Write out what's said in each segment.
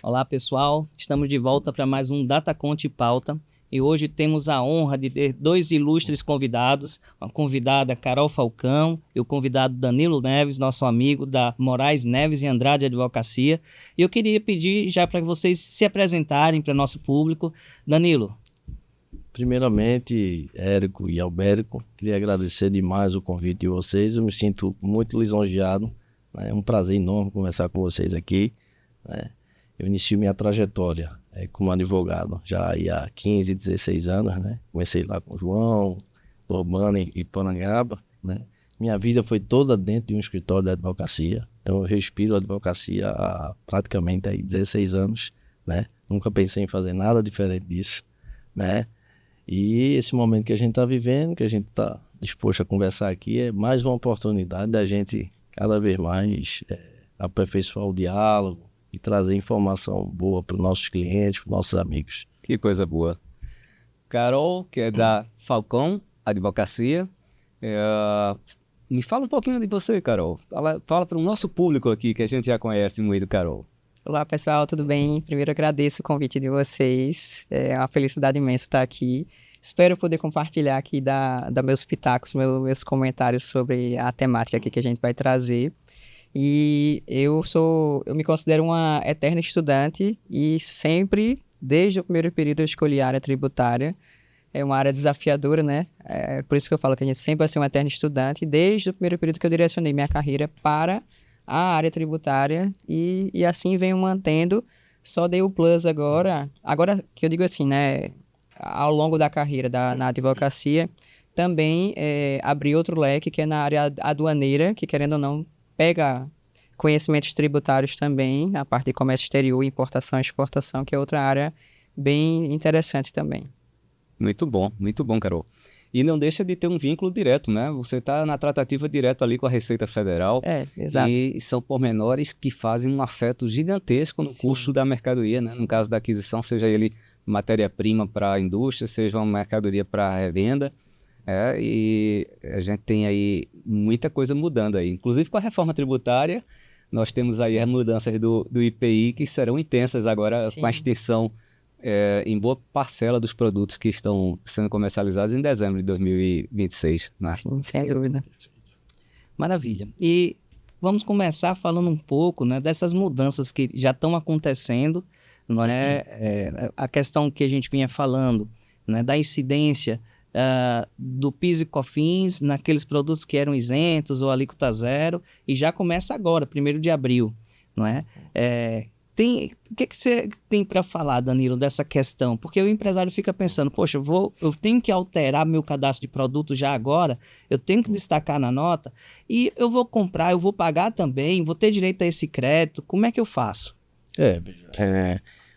Olá pessoal, estamos de volta para mais um DataConte Pauta e hoje temos a honra de ter dois ilustres convidados, uma convidada Carol Falcão e o convidado Danilo Neves, nosso amigo da Moraes Neves e Andrade Advocacia. E eu queria pedir já para que vocês se apresentarem para o nosso público. Danilo. Primeiramente, Érico e Albérico, queria agradecer demais o convite de vocês, eu me sinto muito lisonjeado, né? É um prazer enorme conversar com vocês aqui, né? Eu iniciei minha trajetória como advogado já há 15, 16 anos, né? Comecei lá com o João, Urbano e Porangaba, né? Minha vida foi toda dentro de um escritório de advocacia, então eu respiro a advocacia há praticamente aí 16 anos, né? Nunca pensei em fazer nada diferente disso, né? E esse momento que a gente está vivendo, que a gente está disposto a conversar aqui, é mais uma oportunidade da gente cada vez mais aperfeiçoar o diálogo e trazer informação boa para os nossos clientes, para os nossos amigos. Que coisa boa. Carol, que é da Falcão Advocacia. Me fala um pouquinho de você, Carol. Fala para o nosso público aqui, que a gente já conhece muito, Carol. Olá, pessoal, tudo bem? Primeiro, agradeço o convite de vocês. É uma felicidade imensa estar aqui. Espero poder compartilhar aqui da meus pitacos, meus comentários sobre a temática aqui que a gente vai trazer. E eu me considero uma eterna estudante e sempre, desde o primeiro período, eu escolhi a área tributária. É uma área desafiadora, né? É por isso que eu falo que a gente sempre vai ser um eterno estudante. Desde o primeiro período que eu direcionei minha carreira para a área tributária e assim venho mantendo. Só dei o plus agora que eu digo assim, né? Ao longo da carreira na advocacia, também abri outro leque que é na área aduaneira, que querendo ou não, pega conhecimentos tributários também, a parte de comércio exterior, importação e exportação, que é outra área bem interessante também. Muito bom, Carol. E não deixa de ter um vínculo direto, né? Você está na tratativa direto ali com a Receita Federal. Exato. E são pormenores que fazem um afeto gigantesco no custo da mercadoria, né? No caso da aquisição, seja ele matéria-prima para a indústria, seja uma mercadoria para revenda. E a gente tem aí muita coisa mudando aí. Inclusive com a reforma tributária, nós temos aí as mudanças do IPI que serão intensas agora. Sim. Com a extensão em boa parcela dos produtos que estão sendo comercializados em dezembro de 2026. Né? Sim, sem dúvida. Maravilha. E vamos começar falando um pouco, né, dessas mudanças que já estão acontecendo, não é? A questão que a gente vinha falando, né, da incidência do PIS e COFINS naqueles produtos que eram isentos ou alíquota zero, e já começa agora, 1º de abril, não é? O que você tem para falar, Danilo, dessa questão? Porque o empresário fica pensando, poxa, eu tenho que alterar meu cadastro de produto já agora, eu tenho que destacar na nota, e eu vou comprar, eu vou pagar também, vou ter direito a esse crédito, como é que eu faço?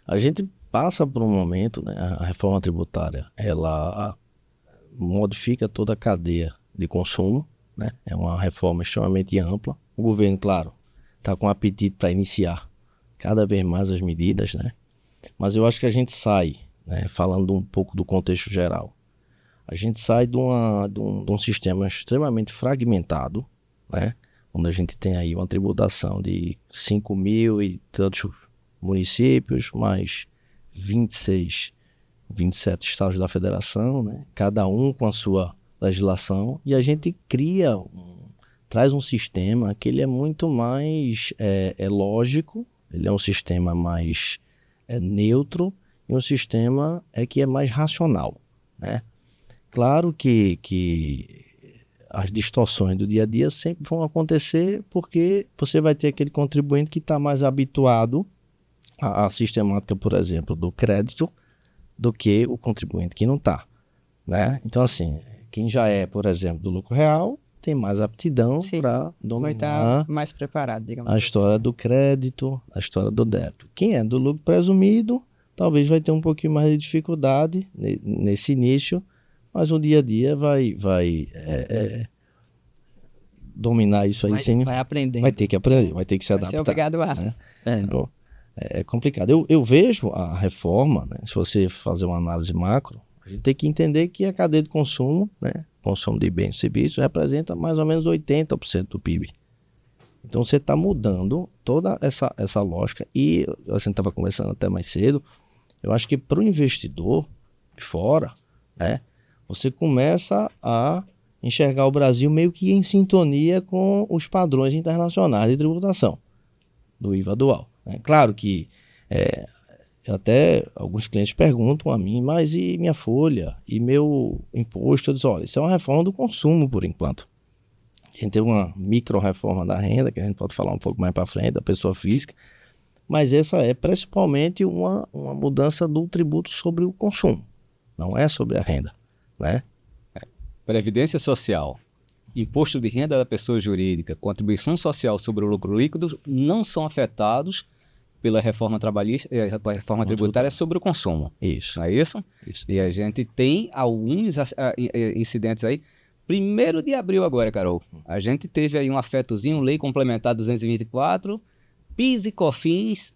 A gente passa por um momento, né, a reforma tributária, ela modifica toda a cadeia de consumo, né? É uma reforma extremamente ampla. O governo, claro, está com apetite para iniciar cada vez mais as medidas, né? Mas eu acho que a gente sai, né, falando um pouco do contexto geral, a gente sai de um sistema extremamente fragmentado, né? Onde a gente tem aí uma tributação de 5 mil e tantos municípios, mais 27 estados da federação, né? Cada um com a sua legislação, e a gente traz um sistema que ele é muito mais lógico, ele é um sistema mais neutro e um sistema que é mais racional, né? Claro que as distorções do dia a dia sempre vão acontecer porque você vai ter aquele contribuinte que está mais habituado à sistemática, por exemplo, do crédito, do que o contribuinte que não está, né? Então, assim, quem já é, por exemplo, do lucro real, tem mais aptidão para dominar mais preparado, digamos a história do crédito, a história do débito. Quem é do lucro presumido, talvez vai ter um pouquinho mais de dificuldade nesse início, mas no dia a dia vai dominar isso aí. Vai aprender. Vai ter que aprender, vai ter que se adaptar. Vai ser obrigado a. Né? É complicado. Eu vejo a reforma, né, se você fazer uma análise macro, a gente tem que entender que a cadeia de consumo, né, consumo de bens e serviços, representa mais ou menos 80% do PIB. Então você está mudando toda essa lógica e a gente estava conversando até mais cedo, eu acho que para o investidor de fora, né, você começa a enxergar o Brasil meio que em sintonia com os padrões internacionais de tributação do IVA dual, né? Claro que até alguns clientes perguntam a mim, mas e minha folha? E meu imposto? Eu digo, olha, isso é uma reforma do consumo por enquanto. A gente tem uma micro-reforma da renda, que a gente pode falar um pouco mais para frente, da pessoa física, mas essa é principalmente uma mudança do tributo sobre o consumo, não é sobre a renda, né? Previdência social, imposto de renda da pessoa jurídica, contribuição social sobre o lucro líquido não são afetados pela reforma trabalhista, a reforma tributária sobre o consumo. Isso. Não é isso? Isso. E a gente tem alguns incidentes aí. 1º de abril agora, Carol, a gente teve aí um afetozinho, Lei Complementar 224, PIS e COFINS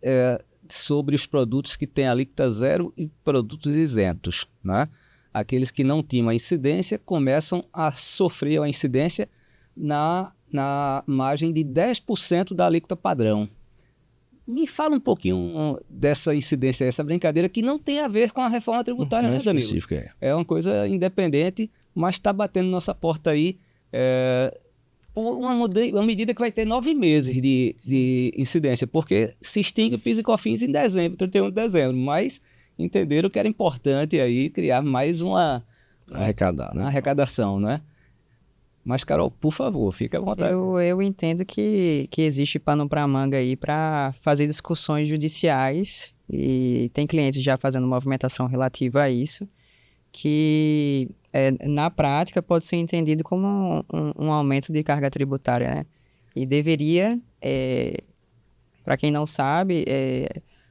sobre os produtos que têm alíquota zero e produtos isentos, né? Aqueles que não tinham a incidência começam a sofrer a incidência na margem de 10% da alíquota padrão. Me fala um pouquinho dessa incidência, essa brincadeira que não tem a ver com a reforma tributária, né, Danilo? É uma coisa independente, mas está batendo nossa porta aí por uma medida que vai ter 9 meses de incidência, porque se extingue o PIS e COFINS em dezembro, 31 de dezembro, mas entenderam que era importante aí criar mais uma arrecadação, né? Mas, Carol, por favor, fica à vontade. Eu entendo que existe pano para manga aí para fazer discussões judiciais e tem clientes já fazendo movimentação relativa a isso, que na prática pode ser entendido como um aumento de carga tributária, né? E deveria, para quem não sabe,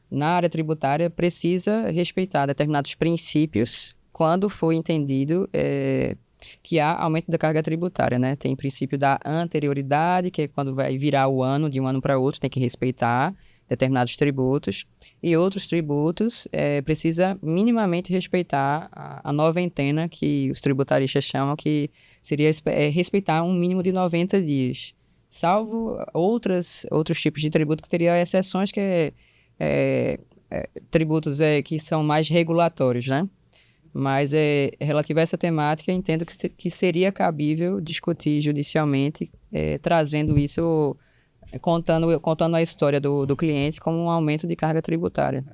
na área tributária precisa respeitar determinados princípios quando for entendido que há aumento da carga tributária, né? Tem princípio da anterioridade, que é quando vai virar o ano, de um ano para outro, tem que respeitar determinados tributos, e outros tributos precisa minimamente respeitar a noventena, que os tributaristas chamam, que seria respeitar um mínimo de 90 dias, salvo outros tipos de tributo que teria exceções, que tributos que são mais regulatórios, né? Mas relativo a essa temática, entendo que seria cabível discutir judicialmente, trazendo isso, contando a história do cliente como um aumento de carga tributária.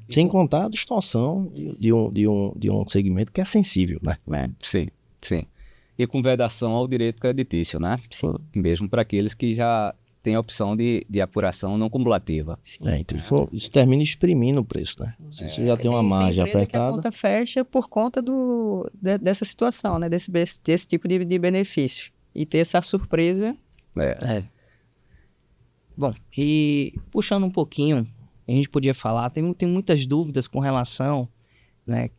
Sem contar a distorção de um segmento que é sensível, né? Sim, sim. E com vedação ao direito creditício, né? Sim. Mesmo para aqueles que já têm a opção de apuração não cumulativa. Então isso termina exprimindo o preço, né? Você já tem uma margem apertada. A conta fecha por conta dessa situação, né? Desse tipo de benefício. E ter essa surpresa. Bom, e puxando um pouquinho, a gente podia falar, tem muitas dúvidas com relação, né,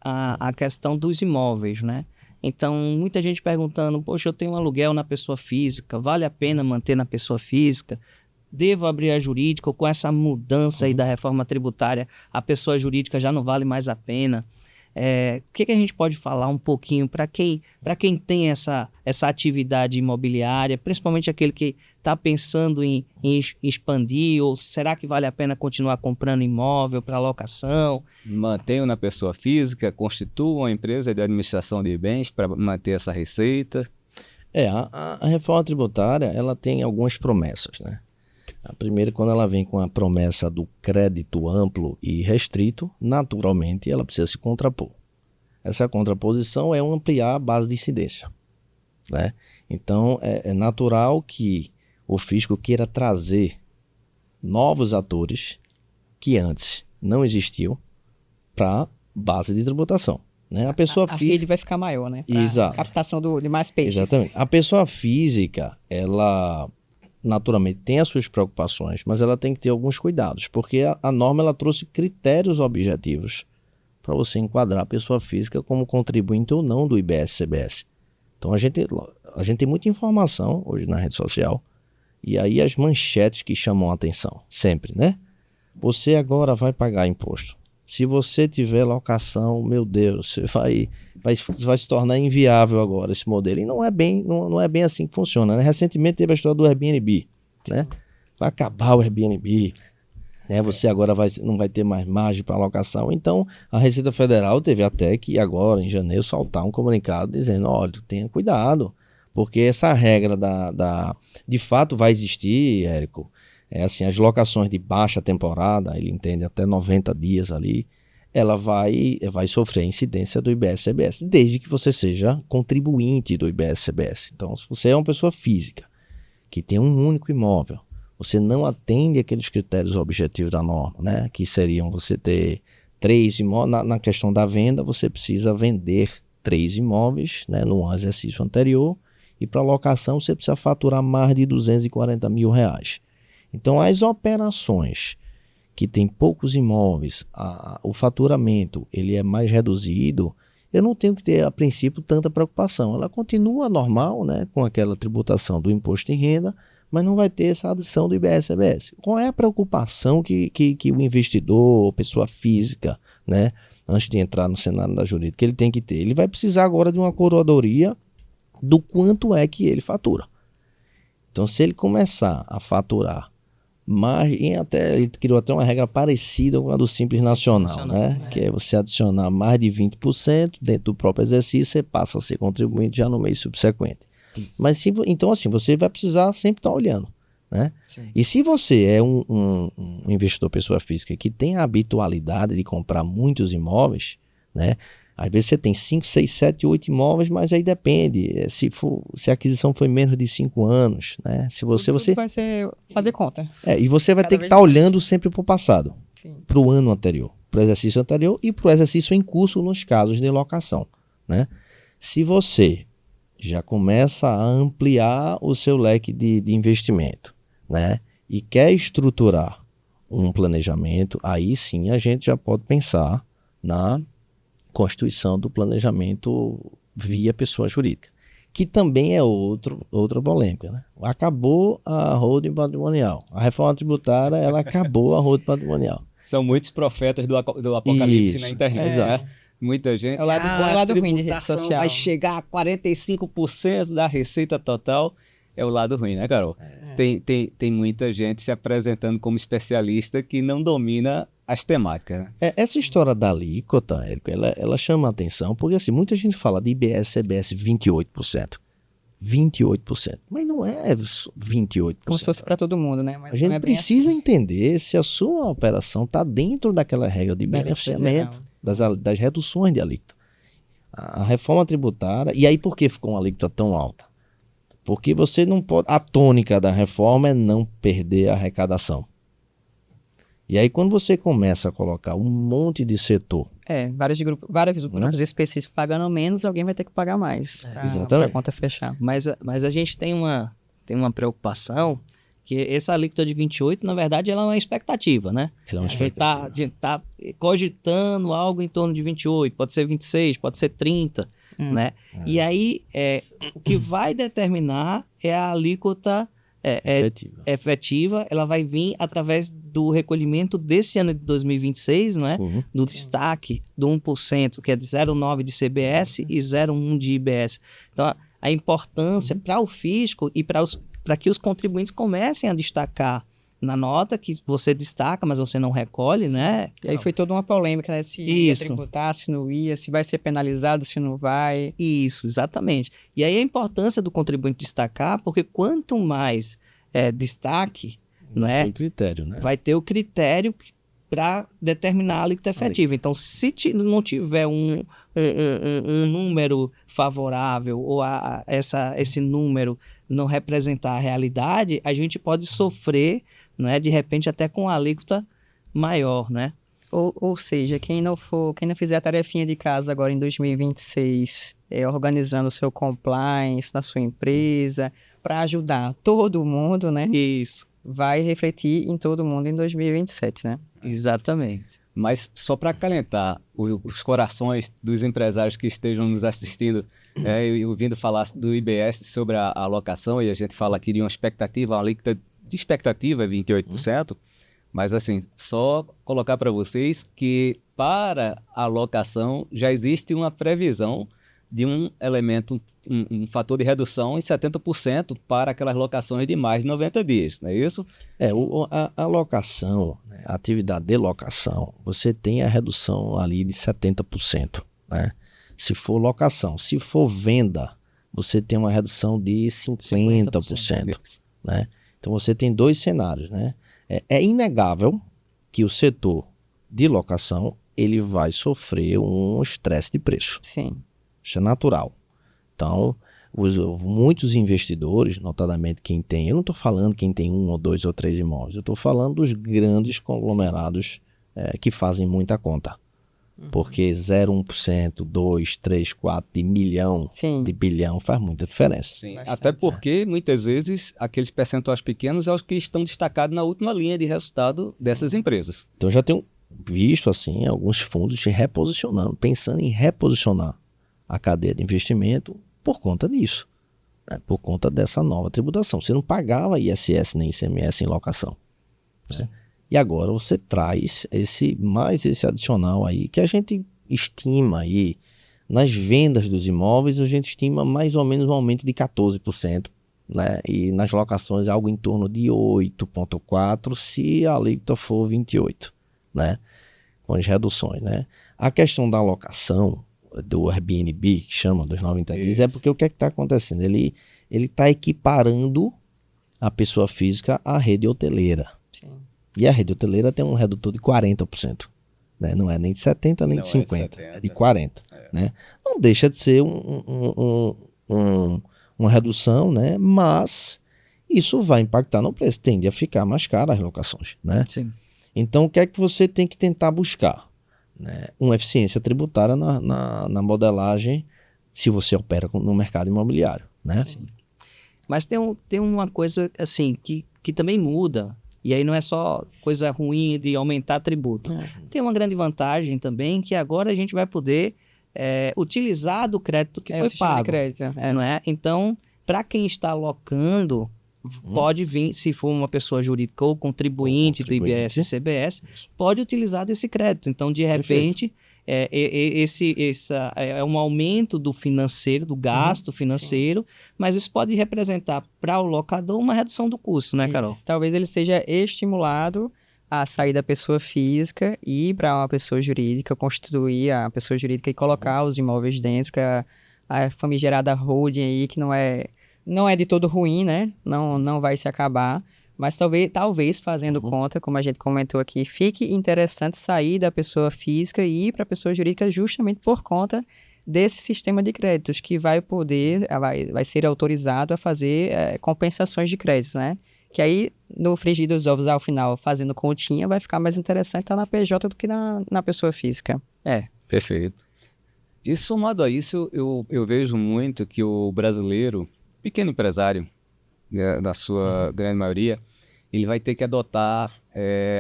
à questão dos imóveis, né? Então, muita gente perguntando, poxa, eu tenho um aluguel na pessoa física, vale a pena manter na pessoa física? Devo abrir a jurídica ou com essa mudança aí da reforma tributária, a pessoa jurídica já não vale mais a pena? O que a gente pode falar um pouquinho para quem tem essa atividade imobiliária, principalmente aquele que está pensando em expandir, ou será que vale a pena continuar comprando imóvel para locação? Mantenham na pessoa física, constituam uma empresa de administração de bens para manter essa receita. A reforma tributária, ela tem algumas promessas, né? A primeira, quando ela vem com a promessa do crédito amplo e restrito, naturalmente ela precisa se contrapor. Essa contraposição é ampliar a base de incidência, né? Então, é natural que o fisco queira trazer novos atores que antes não existiam para a base de tributação, né? A pessoa a física rede vai ficar maior, né? Exato. Captação de mais peixes. Exatamente. A pessoa física, ela naturalmente tem as suas preocupações, mas ela tem que ter alguns cuidados, porque a norma ela trouxe critérios objetivos para você enquadrar a pessoa física como contribuinte ou não do IBS-CBS. Então a gente tem muita informação hoje na rede social, e aí as manchetes que chamam a atenção, sempre, né? Você agora vai pagar imposto. Se você tiver locação, meu Deus, você vai se tornar inviável agora esse modelo. E não é bem assim que funciona, né? Recentemente teve a história do Airbnb. né? Vai acabar o Airbnb, né? Você agora não vai ter mais margem para alocação. Então, a Receita Federal teve até que agora, em janeiro, soltar um comunicado dizendo, olha, tenha cuidado, porque essa regra de fato vai existir, Érico. É assim, as locações de baixa temporada, ele entende até 90 dias ali, ela vai sofrer a incidência do IBS-CBS, desde que você seja contribuinte do IBS-CBS. Então, se você é uma pessoa física que tem um único imóvel, você não atende aqueles critérios objetivos da norma, né? Que seriam você ter 3 imóveis. Na questão da venda, você precisa vender 3 imóveis, né, no exercício anterior, e para locação você precisa faturar mais de R$240 mil. Então, as operações que tem poucos imóveis, o faturamento ele é mais reduzido, eu não tenho que ter, a princípio, tanta preocupação. Ela continua normal, né, com aquela tributação do imposto em renda, mas não vai ter essa adição do IBS-CBS. Qual é a preocupação que o investidor, pessoa física, né, antes de entrar no cenário da jurídica, ele tem que ter? Ele vai precisar agora de uma coroadoria do quanto é que ele fatura. Então, se ele começar a faturar ele criou até uma regra parecida com a do Simples Nacional, né? Que é você adicionar mais de 20% dentro do próprio exercício, você passa a ser contribuinte já no mês subsequente. Isso. Mas então, assim, você vai precisar sempre estar olhando, né? Sim. E se você é um investidor pessoa física que tem a habitualidade de comprar muitos imóveis, né? Às vezes você tem 5, 6, 7, 8 imóveis, mas aí depende. Se a aquisição foi menos de 5 anos, né? Se você vai ser fazer conta. E você vai ter que estar olhando sempre para o passado, para o ano anterior, para o exercício anterior e para o exercício em curso nos casos de locação, né? Se você já começa a ampliar o seu leque de investimento, né? E quer estruturar um planejamento, aí sim a gente já pode pensar na constituição do planejamento via pessoa jurídica, que também é outra polêmica, né? Acabou a holding patrimonial. A reforma tributária, ela acabou a holding patrimonial. São muitos profetas do apocalipse na internet, né? Muita gente. É o lado ruim de rede social. Vai chegar a 45% da receita total. É o lado ruim, né, Carol? Tem muita gente se apresentando como especialista que não domina as temáticas, né? Essa história da alíquota, Érico, ela chama a atenção, porque assim, muita gente fala de IBS-CBS 28%. 28%. Mas não é 28%. Como se fosse para todo mundo, né? Mas a gente precisa entender se a sua operação está dentro daquela regra de beneficiamento, das reduções de alíquota. A reforma tributária, e aí por que ficou uma alíquota tão alta? Porque você não pode. A tônica da reforma é não perder a arrecadação. E aí, quando você começa a colocar um monte de setor. Vários grupos específicos pagando menos, alguém vai ter que pagar mais. Para a conta fechar. Mas a gente tem uma preocupação que essa alíquota de 28, na verdade, ela é uma expectativa, né? Ela é uma expectativa. A gente está cogitando algo em torno de 28, pode ser 26, pode ser 30, né? E aí, o que vai determinar é a alíquota efetiva, ela vai vir através do recolhimento desse ano de 2026, não é? Do destaque do 1%, que é de 0,9% de CBS e 0,1% de IBS. Então, a importância para o fisco e para que os contribuintes comecem a destacar na nota que você destaca, mas você não recolhe, né? E aí foi toda uma polêmica, né? Se ia tributar, se não ia, se vai ser penalizado, se não vai. Isso, exatamente. E aí a importância do contribuinte destacar, porque quanto mais destaque, não é? Tem critério, né? Vai ter o critério para determinar a alíquota efetiva. Então, se não tiver um número favorável ou esse número não representar a realidade, a gente pode sofrer, né, de repente até com a alíquota maior, né? Ou seja, quem não fizer a tarefinha de casa agora em 2026, organizando o seu compliance na sua empresa, para ajudar todo mundo, né? Isso. Vai refletir em todo mundo em 2027, né? Exatamente. Mas só para acalentar os corações dos empresários que estejam nos assistindo, e ouvindo falar do IBS sobre a alocação, e a gente fala aqui de uma expectativa, uma alíquota de expectativa é 28%, mas assim, só colocar para vocês que para a alocação já existe uma previsão de um elemento, um fator de redução em 70% para aquelas locações de mais de 90 dias, não é isso? A locação, né, a atividade de locação, você tem a redução ali de 70%, né? Se for locação, se for venda, você tem uma redução de 50%, né? Então você tem dois cenários, né? É inegável que o setor de locação ele vai sofrer um estresse de preço. Sim. Isso é natural. Então, muitos investidores, notadamente quem tem, eu não estou falando quem tem 1 ou 2 ou 3 imóveis, eu estou falando dos grandes conglomerados que fazem muita conta. Porque 0,1%, 2, 3, 4 de milhão, Sim. de bilhão faz muita diferença. Sim. Bastante, Até porque, muitas vezes, aqueles percentuais pequenos são os que estão destacados na última linha de resultado dessas empresas. Então, eu já tenho visto assim alguns fundos se reposicionando, pensando em reposicionar a cadeia de investimento por conta disso, né? Por conta dessa nova tributação. Você não pagava ISS nem ICMS em locação, né? E agora você traz esse adicional aí que a gente estima aí nas vendas dos imóveis, a gente estima mais ou menos um aumento de 14%, né? E nas locações algo em torno de 8,4% se a alíquota for 28%, né? Com as reduções, né? A questão da locação do Airbnb, que chama dos 90 dias, é porque o que é que está acontecendo? Ele está equiparando a pessoa física à rede hoteleira. Sim. E a rede hoteleira tem um redutor de 40%. Né? Não é nem de 70%, nem de 50%, é de 40%. Né? Não deixa de ser uma redução, né? Mas isso vai impactar no preço. Tende a ficar mais caro as locações. Né? Sim. Então, o que é que você tem que tentar buscar? Né? Uma eficiência tributária na modelagem, se você opera no mercado imobiliário. Né? Mas tem uma coisa assim que também muda, e aí não é só coisa ruim de aumentar tributo. Tem uma grande vantagem também, que agora a gente vai poder utilizar do crédito que foi o sistema de pago. crédito. Não é? Então, para quem está alocando, pode vir, se for uma pessoa jurídica ou contribuinte do IBS e CBS, pode utilizar desse crédito. Então, de repente, é um aumento do financeiro, do gasto financeiro, mas isso pode representar para o locador uma redução do custo, né, Carol? Isso. Talvez ele seja estimulado a sair da pessoa física e ir para uma pessoa jurídica, constituir a pessoa jurídica e colocar os imóveis dentro, que é a famigerada holding aí, que não é de todo ruim, né? Não vai se acabar, mas talvez fazendo conta, como a gente comentou aqui, fique interessante sair da pessoa física e ir para a pessoa jurídica justamente por conta desse sistema de créditos, que vai ser autorizado a fazer compensações de créditos, né? Que aí, no frigir dos ovos, ao final, fazendo continha, vai ficar mais interessante estar na PJ do que na pessoa física. Perfeito. E somado a isso, eu vejo muito que o brasileiro, pequeno empresário, da sua grande maioria, ele vai ter que adotar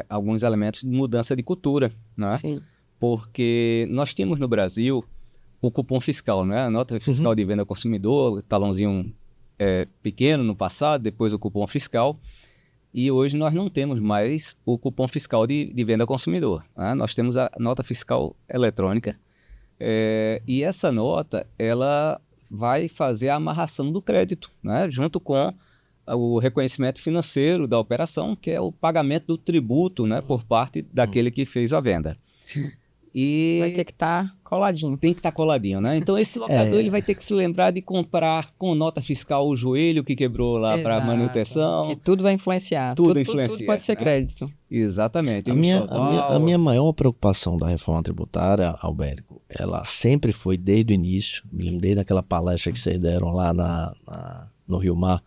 alguns elementos de mudança de cultura, né? Sim. Porque nós tínhamos no Brasil o cupom fiscal, né? A nota fiscal de venda ao consumidor, talãozinho pequeno no passado, depois o cupom fiscal, e hoje nós não temos mais o cupom fiscal de venda ao consumidor, né? Nós temos a nota fiscal eletrônica, e essa nota, ela vai fazer a amarração do crédito, né? Junto com o reconhecimento financeiro da operação, que é o pagamento do tributo, né? Por parte daquele que fez a venda. Sim. E vai ter que estar coladinho. Tem que estar coladinho, né? Então esse locador ele vai ter que se lembrar de comprar com nota fiscal o joelho que quebrou lá para manutenção. Que tudo vai influenciar. Tudo influencia. Tudo pode ser crédito. Exatamente. A minha maior preocupação da reforma tributária, Albérico, ela sempre foi desde o início, me lembro desde aquela palestra que vocês deram lá no Rio Mar,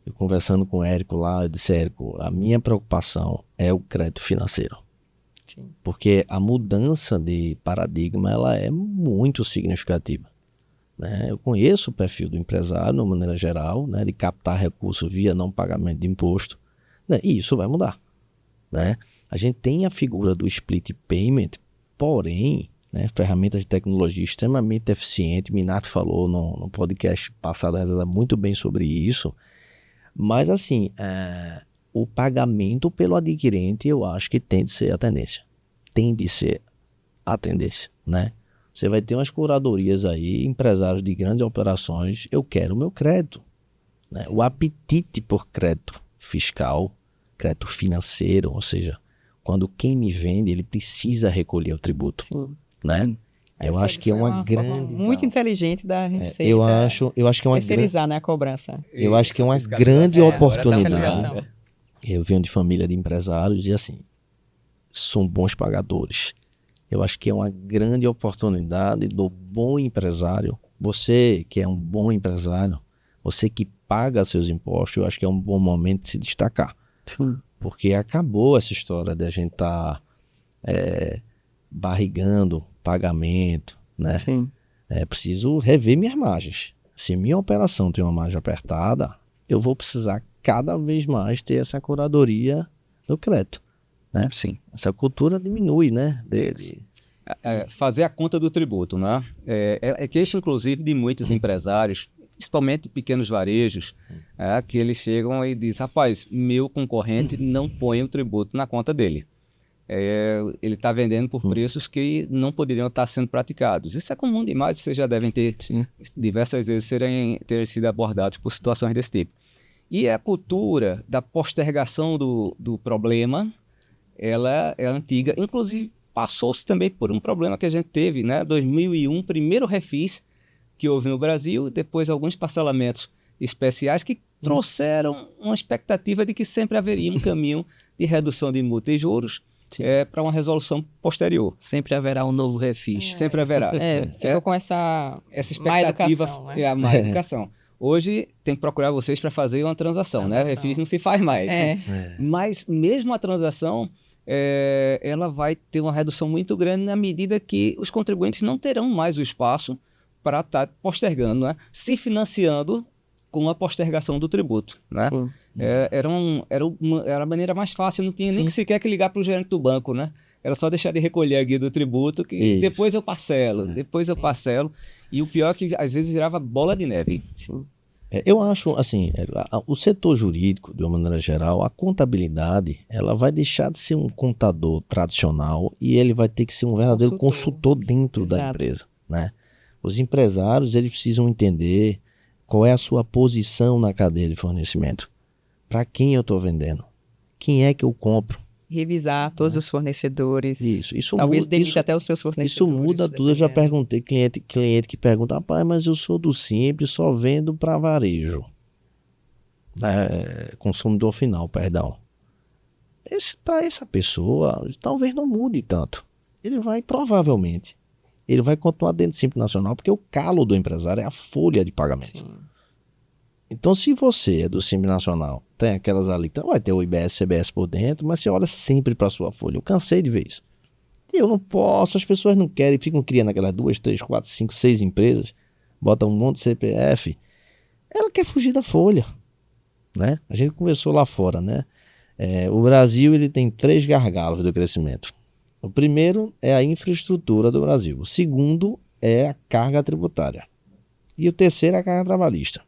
eu conversando com o Érico lá, eu disse, Érico, a minha preocupação é o crédito financeiro. Sim. Porque a mudança de paradigma ela é muito significativa. Né? Eu conheço o perfil do empresário, de maneira geral, né? De captar recursos via não pagamento de imposto, né? E isso vai mudar. Né? A gente tem a figura do split payment, porém, né, ferramentas de tecnologia extremamente eficiente. Minato falou no podcast passado muito bem sobre isso. Mas assim, o pagamento pelo adquirente eu acho que tem de ser a tendência. Tem de ser a tendência, né? Você vai ter umas curadorias aí, empresários de grandes operações, eu quero o meu crédito. Né? O apetite por crédito fiscal, crédito financeiro, ou seja, quando quem me vende, ele precisa recolher o tributo. Né? Sim. Eu acho que é uma grande... forma muito inteligente da Receita. Eu acho que é uma terceirizar, né, a cobrança. Eu acho que é uma Fiscalização. grande oportunidade. Fiscalização. Eu venho de família de empresários e assim, são bons pagadores. Eu acho que é uma grande oportunidade do bom empresário. Você que é um bom empresário, você que paga seus impostos, eu acho que é um bom momento de se destacar. Sim. Porque acabou essa história de a gente estar barrigando pagamento, né? Sim. É preciso rever minhas margens. Se minha operação tem uma margem apertada, eu vou precisar cada vez mais ter essa curadoria do crédito, né? Sim. Essa cultura diminui, né? Fazer a conta do tributo, né? É queixa, inclusive, de muitos empresários, principalmente pequenos varejos, que eles chegam e dizem, rapaz, meu concorrente não põe o tributo na conta dele. Ele está vendendo por preços que não poderiam estar sendo praticados. Isso é comum demais, vocês já devem ter diversas vezes ter sido abordados por situações desse tipo. E a cultura da postergação do problema, ela é antiga, inclusive passou-se também por um problema que a gente teve, né? 2001, primeiro refis que houve no Brasil, depois alguns parcelamentos especiais que trouxeram uma expectativa de que sempre haveria um caminho de redução de multa e juros para uma resolução posterior. Sempre haverá um novo refis. Sempre haverá. Ficou com essa expectativa, má educação, né? a má educação. Hoje tem que procurar vocês para fazer uma transação, né? Refis não se faz mais. Mas mesmo a transação, ela vai ter uma redução muito grande na medida que os contribuintes não terão mais o espaço para estar postergando, né? Se financiando com a postergação do tributo, né? Era a maneira mais fácil, não tinha nem que sequer que ligar para o gerente do banco, né? Era só deixar de recolher a guia do tributo, que depois eu parcelo, eu parcelo. E o pior é que às vezes virava bola de neve. Eu acho, assim, o setor jurídico, de uma maneira geral, a contabilidade, ela vai deixar de ser um contador tradicional e ele vai ter que ser um verdadeiro consultor dentro da empresa, né? Os empresários, eles precisam entender qual é a sua posição na cadeia de fornecimento. Para quem eu estou vendendo? Quem é que eu compro? Revisar todos os fornecedores. Isso Talvez muda, demita até os seus fornecedores. Isso muda tudo. Eu já perguntei, cliente que pergunta, rapaz, mas eu sou do Simples, só vendo para varejo. Consumidor final, perdão. Para essa pessoa, talvez não mude tanto. Provavelmente, ele vai continuar dentro do Simples Nacional, porque o calo do empresário é a folha de pagamento. Sim. Então, se você é do Simples Nacional, tem aquelas ali, então vai ter o IBS, CBS por dentro, mas você olha sempre para a sua folha. Eu cansei de ver isso. E eu não posso, as pessoas não querem, ficam criando aquelas 2, 3, 4, 5, 6 empresas, botam um monte de CPF. Ela quer fugir da folha, né? A gente conversou lá fora, né? O Brasil, ele tem 3 gargalos do crescimento. O primeiro é a infraestrutura do Brasil. O segundo é a carga tributária. E o terceiro é a carga trabalhista.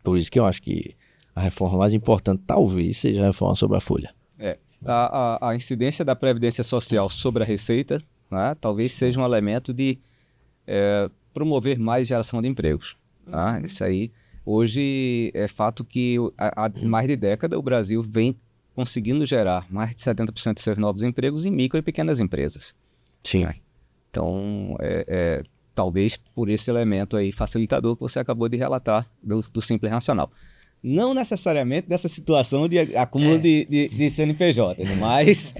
Por isso que eu acho que a reforma mais importante talvez seja a reforma sobre a folha. A incidência da Previdência Social sobre a Receita, né, talvez seja um elemento de promover mais geração de empregos. Tá? Isso aí, hoje é fato que há mais de década o Brasil vem conseguindo gerar mais de 70% de seus novos empregos em micro e pequenas empresas. Sim. Então, talvez por esse elemento aí facilitador que você acabou de relatar do Simples Nacional. Não necessariamente dessa situação de acúmulo de CNPJ, mas...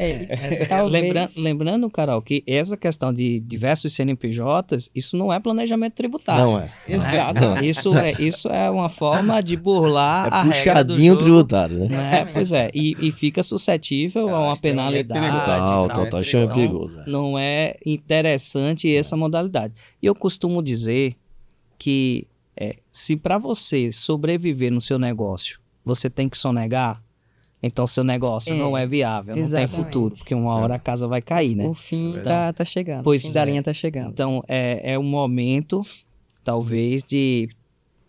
Lembrando, Carol, que essa questão de diversos CNPJs, isso não é planejamento tributário. Não é. Exato. Isso é uma forma de burlar a regra do puxadinho jogo, tributário, né? Pois é, e fica suscetível a uma penalidade. Total, isso é perigoso. Não é interessante essa modalidade. E eu costumo dizer que se para você sobreviver no seu negócio, você tem que sonegar, então seu negócio não é viável, não tem futuro, porque uma hora a casa vai cair, né? O fim tá chegando, pois o fim da linha tá chegando. Então, é um momento, talvez, de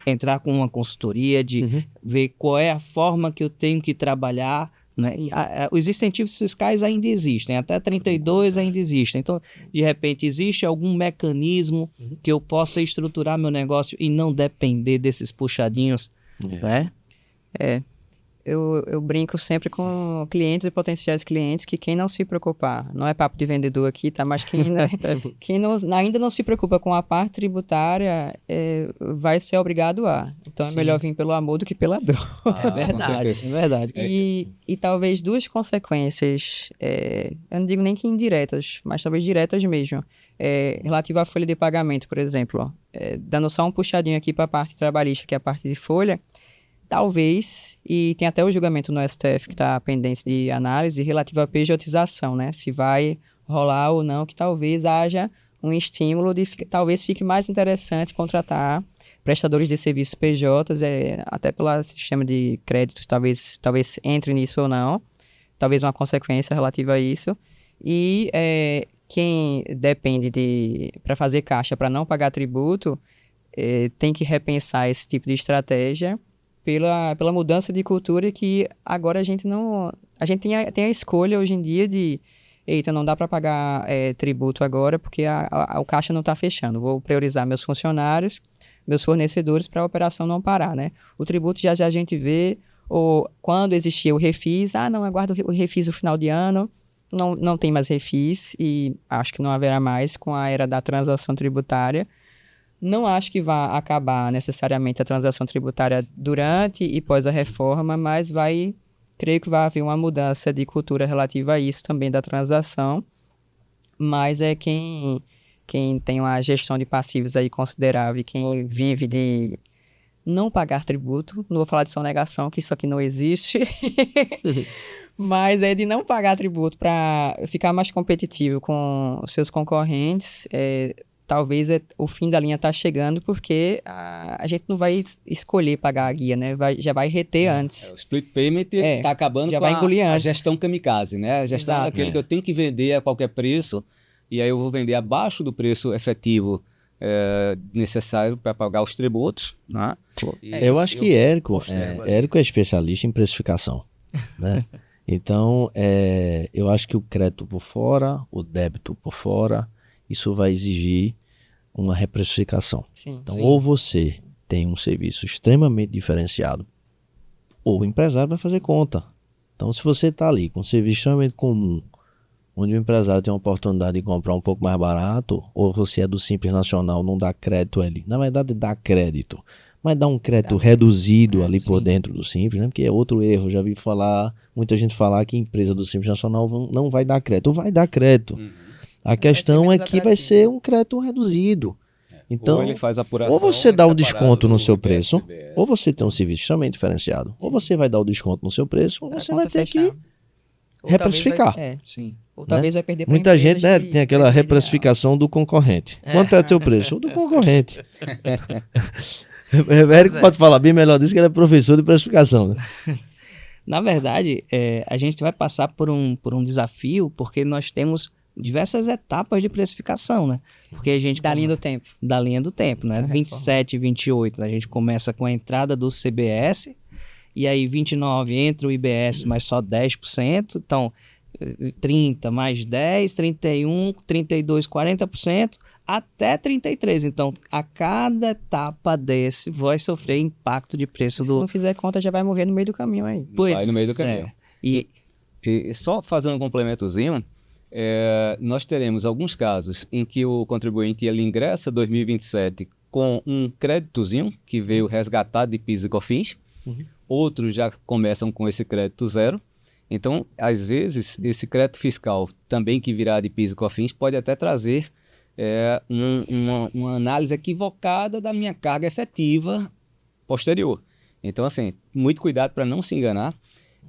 entrar com uma consultoria, de ver qual é a forma que eu tenho que trabalhar né? E os incentivos fiscais ainda existem, até 32 ainda existem. Então, de repente, existe algum mecanismo que eu possa estruturar meu negócio e não depender desses puxadinhos, né? Eu brinco sempre com clientes e potenciais clientes que quem não se preocupar, não é papo de vendedor aqui, tá? Mas quem ainda não se preocupa com a parte tributária vai ser obrigado a. Então é melhor vir pelo amor do que pela dor. É verdade, é verdade. E talvez duas consequências, eu não digo nem que indiretas, mas talvez diretas mesmo, relativo à folha de pagamento, por exemplo. Dando só um puxadinho aqui para a parte trabalhista, que é a parte de folha, talvez, e tem até o julgamento no STF que está pendente de análise relativo à pejotização, né? Se vai rolar ou não, que talvez haja um estímulo de talvez fique mais interessante contratar prestadores de serviços PJs, até pelo sistema de créditos, talvez entre nisso ou não, talvez uma consequência relativa a isso. E quem depende para fazer caixa para não pagar tributo, tem que repensar esse tipo de estratégia pela mudança de cultura que agora a gente tem a escolha hoje em dia de não dá para pagar tributo agora porque o caixa não está fechando, vou priorizar meus funcionários, meus fornecedores para a operação não parar, né? O tributo já a gente vê, ou quando existia o refis, não aguardo o refis no final de ano, não tem mais refis e acho que não haverá mais com a era da transação tributária. Não acho que vá acabar necessariamente a transação tributária durante e pós a reforma, mas creio que vai haver uma mudança de cultura relativa a isso também da transação. Mas quem tem uma gestão de passivos aí considerável, quem vive de não pagar tributo, não vou falar de sonegação, que isso aqui não existe, mas de não pagar tributo para ficar mais competitivo com os seus concorrentes. Talvez o fim da linha está chegando porque a gente não vai escolher pagar a guia, né? Já vai reter antes. O split payment está acabando já com vai engolir a antes. gestão kamikaze, né? A gestão daquele que eu tenho que vender a qualquer preço e aí eu vou vender abaixo do preço efetivo necessário para pagar os tributos, né? Eu acho que Érico é especialista em precificação, né? Então, eu acho que o crédito por fora, o débito por fora, isso vai exigir uma reprecificação. Então, ou você tem um serviço extremamente diferenciado, ou o empresário vai fazer conta. Então, se você está ali com um serviço extremamente comum, onde o empresário tem uma oportunidade de comprar um pouco mais barato, ou você é do Simples Nacional, não dá crédito ali. Na verdade, dá crédito, mas dá um crédito reduzido ali por dentro do Simples, né? Porque é outro erro. Já vi muita gente falar que a empresa do Simples Nacional não vai dar crédito. Ou vai dar crédito. A questão é que vai ser um crédito reduzido. Então, ou ele faz apuração, ou você dá o desconto no seu preço, ou você tem um serviço extremamente diferenciado. Ou você vai dar o desconto no seu preço, ou você vai ter que reprecificar. Ou talvez vai perder para muita gente, né, tem aquela reprecificação do concorrente. Quanto é o seu preço? O do concorrente. O Érico pode falar bem melhor disso, que ele é professor de precificação, né? Na verdade, a gente vai passar por um desafio, porque nós temos diversas etapas de precificação, né? Porque a gente da linha do tempo. Da linha do tempo, né? 27 e 28, a gente começa com a entrada do CBS, e aí 29 entra o IBS, mas só 10%, então 30 mais 10, 31, 32, 40%, até 33. Então, a cada etapa desse vai sofrer impacto de preço Se não fizer conta, já vai morrer no meio do caminho aí. Pois vai no meio do caminho. E só fazendo um complementozinho, nós teremos alguns casos em que o contribuinte ele ingressa 2027 com um créditozinho que veio resgatado de PIS e COFINS, outros já começam com esse crédito zero. Então, às vezes, esse crédito fiscal também que virá de PIS e COFINS pode até trazer uma análise equivocada da minha carga efetiva posterior. Então, assim, muito cuidado para não se enganar.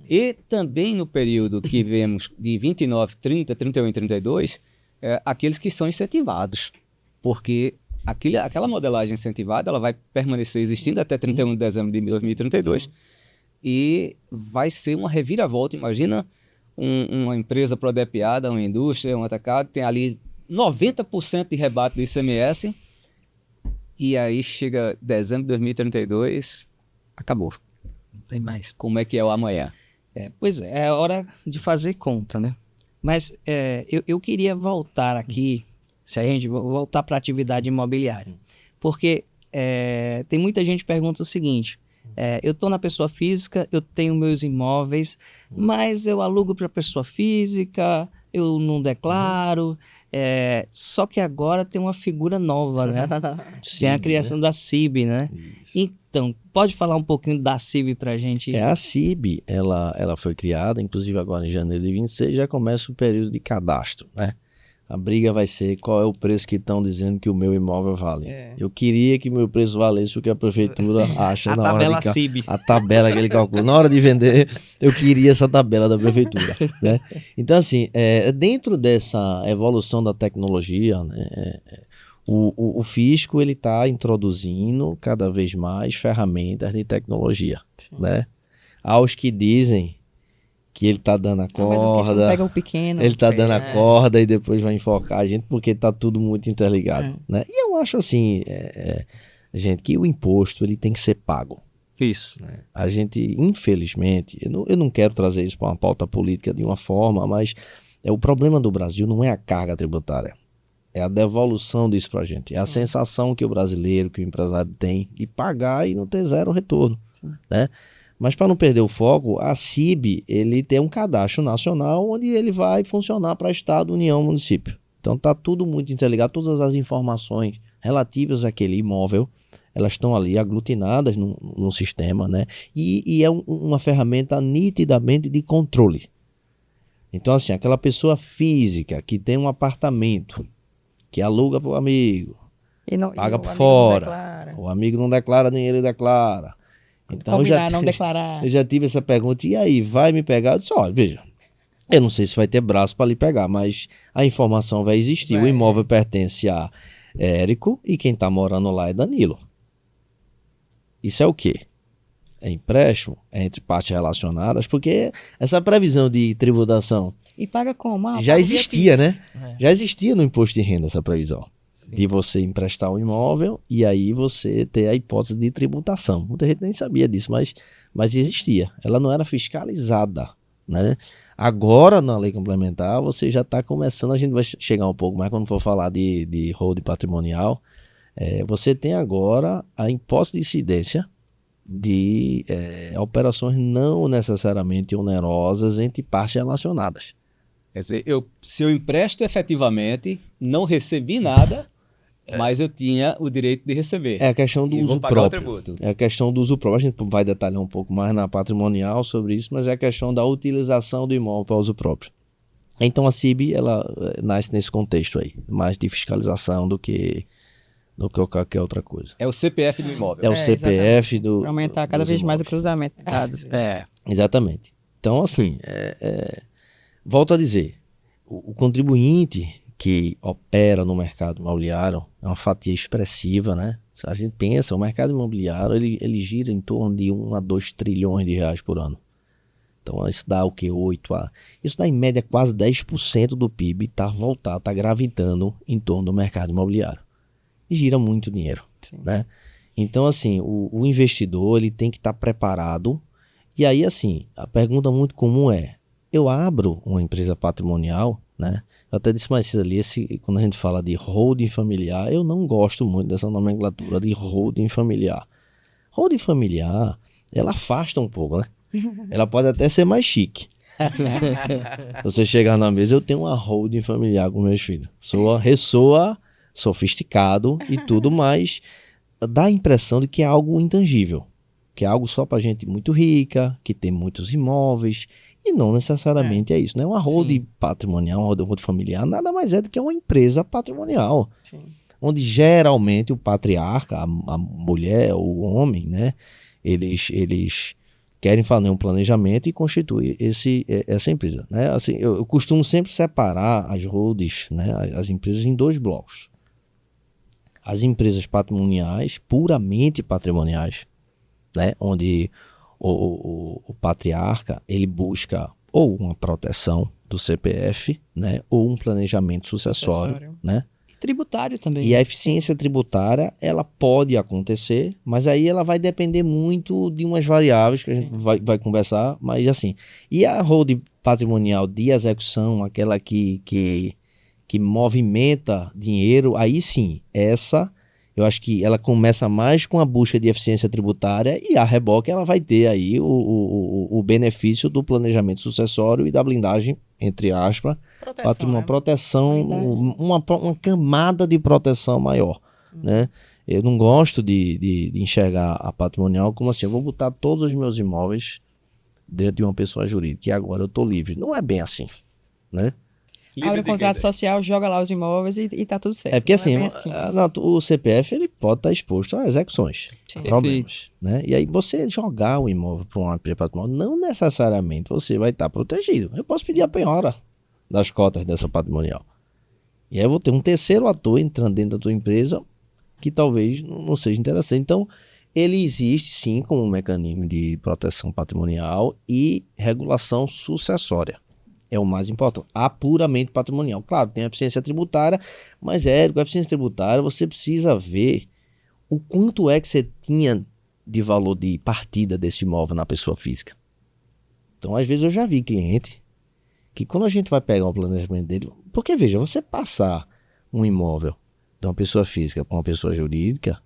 E também no período que vemos de 29, 30, 31 e 32, aqueles que são incentivados, porque aquela modelagem incentivada ela vai permanecer existindo até 31 de dezembro de 2032 e vai ser uma reviravolta. Imagina uma empresa prodepiada, uma indústria, um atacado, tem ali 90% de rebate do ICMS e aí chega dezembro de 2032, acabou. Não tem mais. Como é que é o amanhã? Pois é hora de fazer conta, né? Mas eu queria voltar aqui, se a gente voltar para a atividade imobiliária, porque tem muita gente que pergunta o seguinte: eu estou na pessoa física, eu tenho meus imóveis, mas eu alugo para pessoa física, eu não declaro, só que agora tem uma figura nova, né? Tem a criação da CIB, né? Isso. Então, pode falar um pouquinho da CIB para a gente? A CIB, ela foi criada, inclusive agora em janeiro de 26, já começa o período de cadastro, né? A briga vai ser qual é o preço que estão dizendo que o meu imóvel vale. Eu queria que meu preço valesse o que a prefeitura acha na hora tabela de CIB. a tabela que ele calcula. Na hora de vender, eu queria essa tabela da prefeitura, né? Então, assim, dentro dessa evolução da tecnologia, né, o fisco ele está introduzindo cada vez mais ferramentas de tecnologia, né? Aos que dizem que ele tá dando a Mas o fisco não corda, pega o pequeno. ele tá dando a corda e depois vai enfocar a gente porque tá tudo muito interligado, né? E eu acho assim, gente, que o imposto ele tem que ser pago. Isso. Né? A gente, infelizmente, eu não quero trazer isso para uma pauta política de uma forma, mas o problema do Brasil não é a carga tributária, é a devolução disso para a gente, é a sensação que o brasileiro, que o empresário tem de pagar e não ter zero retorno, né? Mas para não perder o foco, a CIB ele tem um cadastro nacional onde ele vai funcionar para Estado, União, Município. Então está tudo muito interligado, todas as informações relativas àquele imóvel, elas estão ali aglutinadas no sistema, né? E é uma ferramenta nitidamente de controle. Então assim, aquela pessoa física que tem um apartamento, que aluga para o amigo, paga por fora, o amigo não declara nem ele declara. Então eu já tive essa pergunta, e aí, vai me pegar? Eu disse, olha, veja, eu não sei se vai ter braço para lhe pegar, mas a informação vai existir, o imóvel pertence a Érico e quem está morando lá é Danilo. Isso é o quê? É empréstimo? É entre partes relacionadas? Porque essa previsão de tributação E paga como? já existia, né? Já existia no imposto de renda essa previsão. De você emprestar um imóvel e aí você ter a hipótese de tributação. Muita gente nem sabia disso, mas existia. Ela não era fiscalizada, né? Agora, na lei complementar, você já está começando, a gente vai chegar um pouco mais quando for falar de holding patrimonial, você tem agora a imposto de incidência de operações não necessariamente onerosas entre partes relacionadas. Quer dizer, se eu empresto efetivamente, não recebi nada, mas eu tinha o direito de receber. É a questão do E uso vou pagar o próprio. tributo. É a questão do uso próprio. A gente vai detalhar um pouco mais na patrimonial sobre isso, mas é a questão da utilização do imóvel para uso próprio. Então a CIB, ela nasce nesse contexto aí, mais de fiscalização do que qualquer outra coisa. É o CPF do imóvel. É o CPF do... Para aumentar cada vez mais o cruzamento de dados. Exatamente. Então, assim, volto a dizer, o contribuinte que opera no mercado imobiliário é uma fatia expressiva, né? Se a gente pensa, o mercado imobiliário ele gira em torno de 1 a 2 trilhões de reais por ano. Então isso dá o que? Isso dá em média quase 10% do PIB está gravitando em torno do mercado imobiliário. E gira muito dinheiro, né? Então assim, o investidor ele tem que estar preparado. E aí assim, a pergunta muito comum é, eu abro uma empresa patrimonial, né? Eu até disse mais cedo ali, quando a gente fala de holding familiar, eu não gosto muito dessa nomenclatura de holding familiar. Holding familiar, ela afasta um pouco, né? Ela pode até ser mais chique. Você chegar na mesa, eu tenho uma holding familiar com meus filhos. Ressoa sofisticado e tudo, mas dá a impressão de que é algo intangível. Que é algo só para gente muito rica, que tem muitos imóveis. E não necessariamente é isso, né? Uma holding patrimonial, uma holding familiar, nada mais é do que uma empresa patrimonial. Sim. Onde geralmente o patriarca, a mulher, o homem, né? Eles querem fazer um planejamento e constituir essa empresa, né? Assim, eu costumo sempre separar as holdings, né? As empresas em 2 blocos. As empresas patrimoniais, puramente patrimoniais, né? Onde o patriarca ele busca ou uma proteção do CPF, né, ou um planejamento sucessório, né? tributário também. E a eficiência tributária, ela pode acontecer, mas aí ela vai depender muito de umas variáveis que a gente vai conversar, mas assim. E a holding patrimonial de execução, aquela que movimenta dinheiro, aí sim, essa, eu acho que ela começa mais com a busca de eficiência tributária e a reboque ela vai ter aí o benefício do planejamento sucessório e da blindagem, entre aspas, patrimônio, proteção, uma camada de proteção maior, né? Eu não gosto de enxergar a patrimonial como assim, eu vou botar todos os meus imóveis dentro de uma pessoa jurídica e agora eu estou livre. Não é bem assim, né? Abre um contrato social, joga lá os imóveis e tá tudo certo. É porque Não assim, bem assim. o CPF ele pode estar exposto a execuções, Sim. problemas, né? E aí você jogar o imóvel para uma empresa patrimonial, não necessariamente você vai estar protegido. Eu posso pedir a penhora das cotas dessa patrimonial. E aí eu vou ter um terceiro ator entrando dentro da tua empresa que talvez não seja interessante. Então, ele existe sim como um mecanismo de proteção patrimonial e regulação sucessória. É o mais importante. Apuramento patrimonial. Claro, tem a eficiência tributária, mas com a eficiência tributária você precisa ver o quanto é que você tinha de valor de partida desse imóvel na pessoa física. Então, às vezes eu já vi cliente que quando a gente vai pegar o planejamento dele, porque veja, você passar um imóvel de uma pessoa física para uma pessoa jurídica,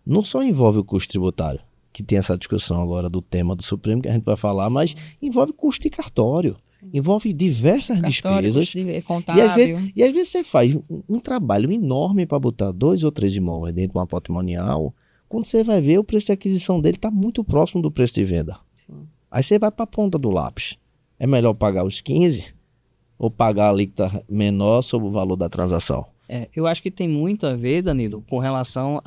não só envolve o custo tributário, que tem essa discussão agora do tema do Supremo que a gente vai falar, mas envolve custo de cartório. Envolve diversas despesas e às vezes você faz um trabalho enorme para botar 2 ou 3 imóveis dentro de uma patrimonial, quando você vai ver o preço de aquisição dele está muito próximo do preço de venda. Sim. Aí você vai para a ponta do lápis. É melhor pagar os 15 ou pagar a alíquota menor sobre o valor da transação? Eu acho que tem muito a ver, Danilo, com relação